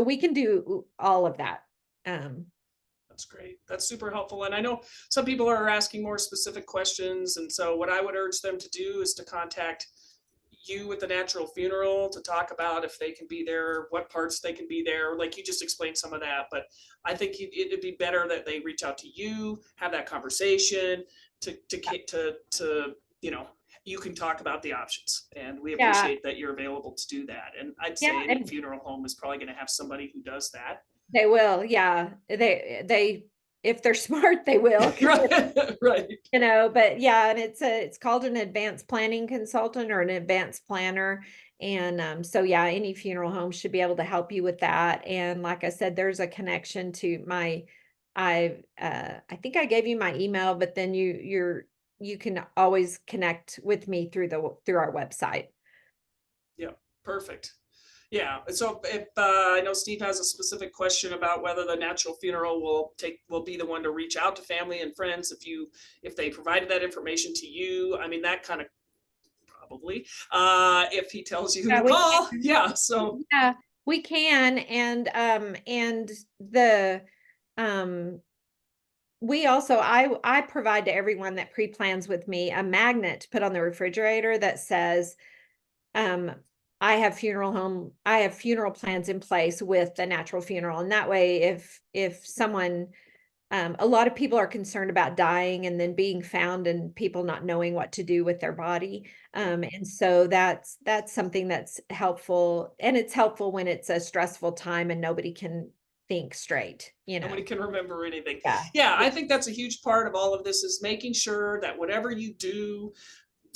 we can do all of that. That's great. That's super helpful. And I know some people are asking more specific questions. And so what I would urge them to do is to contact you with the Natural Funeral to talk about if they can be there, what parts they can be there. Like you just explained some of that, but I think it'd be better that they reach out to you, have that conversation to you can talk about the options, and we Yeah. appreciate that you're available to do that. And I'd say Yeah, any and- funeral home is probably going to have somebody who does that. They will, yeah. They if they're smart, they will. Right. But yeah, and it's called an advanced planning consultant or an advanced planner. And so yeah, any funeral home should be able to help you with that. And like I said, there's a connection to I think I gave you my email, but then you can always connect with me through our website. Yeah, perfect. Yeah, so if I know Steve has a specific question about whether the Natural Funeral will be the one to reach out to family and friends if they provided that information to you. I mean, that kind of probably if he tells you Yeah, to call. Yeah, so yeah, we can. And the we also I provide to everyone that pre-plans with me a magnet to put on the refrigerator that says I have funeral plans in place with the Natural Funeral. And that way, if someone, a lot of people are concerned about dying and then being found and people not knowing what to do with their body. And so that's something that's helpful. And it's helpful when it's a stressful time and nobody can think straight, nobody can remember anything. Yeah. Yeah, I think that's a huge part of all of this is making sure that whatever you do,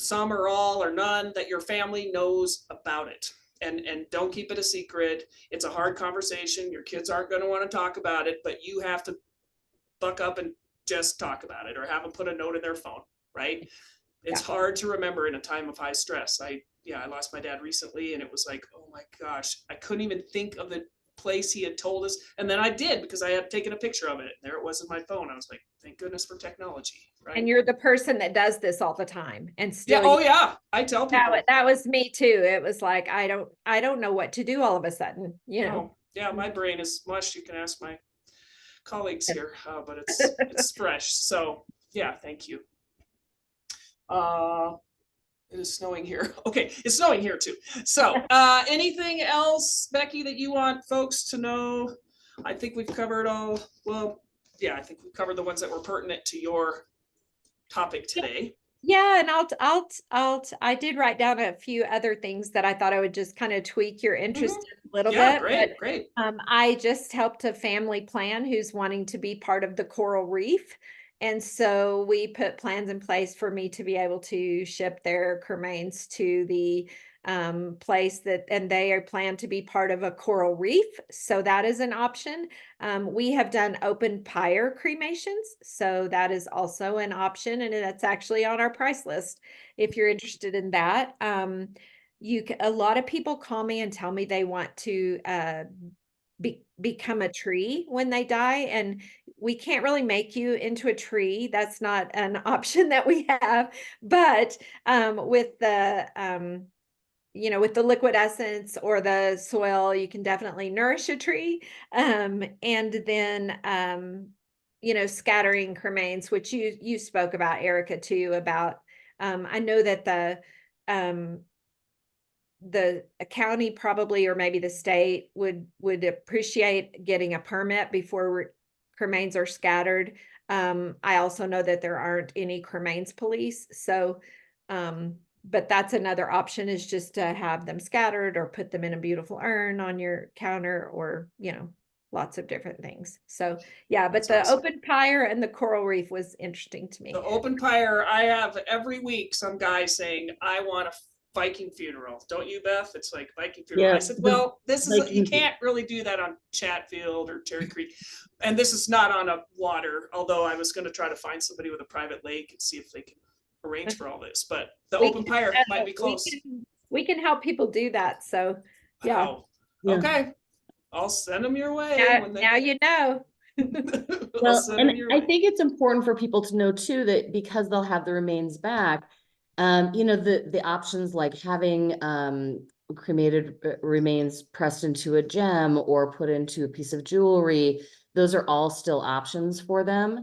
some or all or none, that your family knows about it. And don't keep it a secret. It's a hard conversation. Your kids aren't going to want to talk about it, but you have to buck up and just talk about it or have them put a note in their phone, right? It's hard to remember in a time of high stress. I lost my dad recently, and it was like, oh my gosh, I couldn't even think of the place he had told us. And then I did because I had taken a picture of it. There it was in my phone. I was like, thank goodness for technology, right? And you're the person that does this all the time and still. Yeah. Oh yeah. I tell people. That was me too. It was like, I don't know what to do all of a sudden, Oh, yeah, my brain is mush. You can ask my colleagues here, but it's fresh. So yeah, thank you. It is snowing here. Okay, it's snowing here too. So anything else, Becky, that you want folks to know? I think we've covered all. Well, yeah, I think we've covered the ones that were pertinent to your topic today. Yeah, and I did write down a few other things that I thought I would just kind of tweak your interest in a little Yeah, bit. great. I just helped a family plan who's wanting to be part of the coral reef. And so we put plans in place for me to be able to ship their cremains to the place and they are planned to be part of a coral reef. So that is an option. We have done open pyre cremations. So that is also an option. And that's actually on our price list if you're interested in that. A lot of people call me and tell me they want to become a tree when they die, and we can't really make you into a tree. That's not an option that we have. But with the with the liquid essence or the soil, you can definitely nourish a tree. And then scattering cremains, which you spoke about, Erica, too, about I know that the county probably, or maybe the state would appreciate getting a permit before cremains are scattered. I also know that there aren't any cremains police, so, but that's another option, is just to have them scattered or put them in a beautiful urn on your counter, or, you know, lots of different things. So yeah, but That's the awesome. open pyre and the coral reef was interesting to me. The open pyre, I have every week some guy saying, I want a Viking funeral. Don't you, Beth? It's like Viking funeral. I Yeah, said, the well, this is, you Viking- can't really do that on Chatfield or Terry Creek. And this is not on a water, although I was gonna try to find somebody with a private lake and see if they can arrange for all this, but the We open can, pyre might be we close. we can help people do that. So yeah, Wow. Yeah. Okay, I'll send them your way. now, when they- now you know. I'll Well, send and them your I way. think it's important for people to know too, that because they'll have the remains back, you know, the options like having cremated remains pressed into a gem or put into a piece of jewelry, those are all still options for them.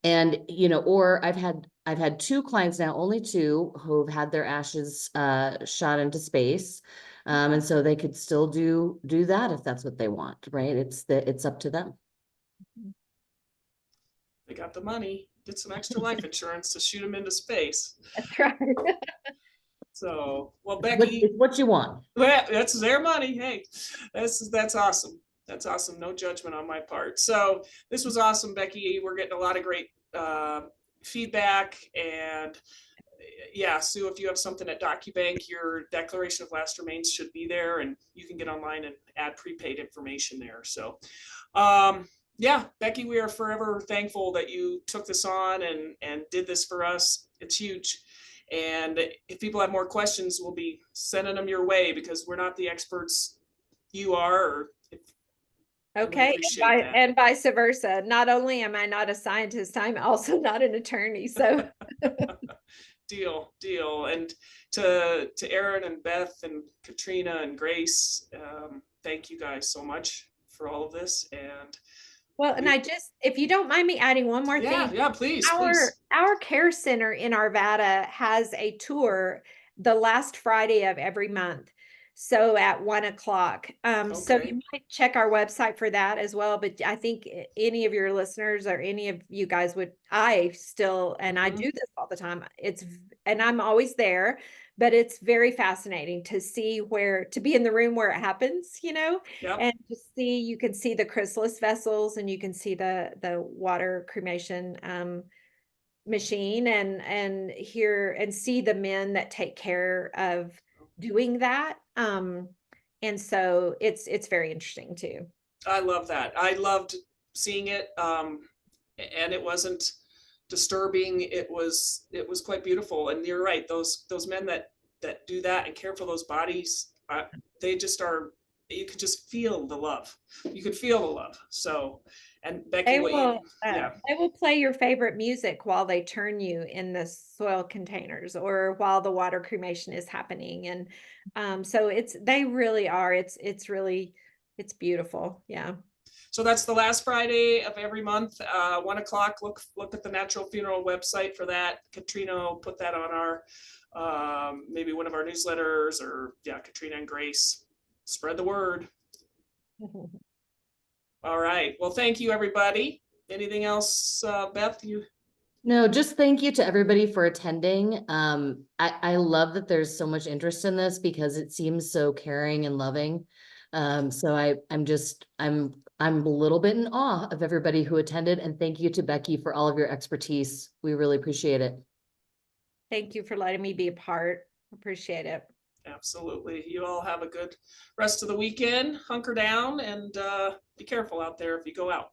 And you know, or I've had two clients now, only two, who've had their ashes shot into space. And so they could still do that if that's what they want, right? It's up to them. They got the money, get some extra life insurance to shoot them into space. That's right. So, well, What, Becky, it's what you want. well, that's their money. Hey, that's awesome. That's awesome. No judgment on my part. So this was awesome, Becky. We're getting a lot of great feedback, and yeah, Sue, if you have something at DocuBank, your declaration of last remains should be there, and you can get online and add prepaid information there. So, yeah, Becky, we are forever thankful that you took this on and did this for us. It's huge. And if people have more questions, we'll be sending them your way, because we're not the experts you are. Or I really Okay, appreciate that. and vice versa. Not only am I not a scientist, I'm also not an attorney. So Deal. And to Aaron and Beth and Katrina and Grace, thank you guys so much for all of this. And well, and I just, if you don't mind me adding one more thing. yeah, please. Our care center in Arvada has a tour the last Friday of every month. So at 1 o'clock. So Okay. you might check our website for that as well. But I think any of your listeners or any of you guys would, I still, and I Mhm. do this all the time. And I'm always there, but it's very fascinating to see to be in the room where it happens, you know, Yep. and to see, you can see the chrysalis vessels, and you can see the water cremation, machine, and hear and see the men that take care of doing that. And so it's very interesting too. I love that. I loved seeing it. And it wasn't disturbing. It was quite beautiful. And you're right. Those men that do that and care for those bodies, they just are, you could just feel the love. You could feel the love. So, and Becky, They what will, you, yeah. they will play your favorite music while they turn you in the soil containers, or while the water cremation is happening. And so they really are, it's beautiful. Yeah. So that's the last Friday of every month, 1 o'clock. Look at the Natural Funeral website for that. Katrina will put that on our, maybe one of our newsletters, or yeah, Katrina and Grace, spread the word. All right. Well, thank you, everybody. Anything else, Beth? No, just thank you to everybody for attending. I love that there's so much interest in this, because it seems so caring and loving. So I'm a little bit in awe of everybody who attended, and thank you to Becky for all of your expertise. We really appreciate it. Thank you for letting me be a part. Appreciate it. Absolutely. You all have a good rest of the weekend. Hunker down and be careful out there if you go out.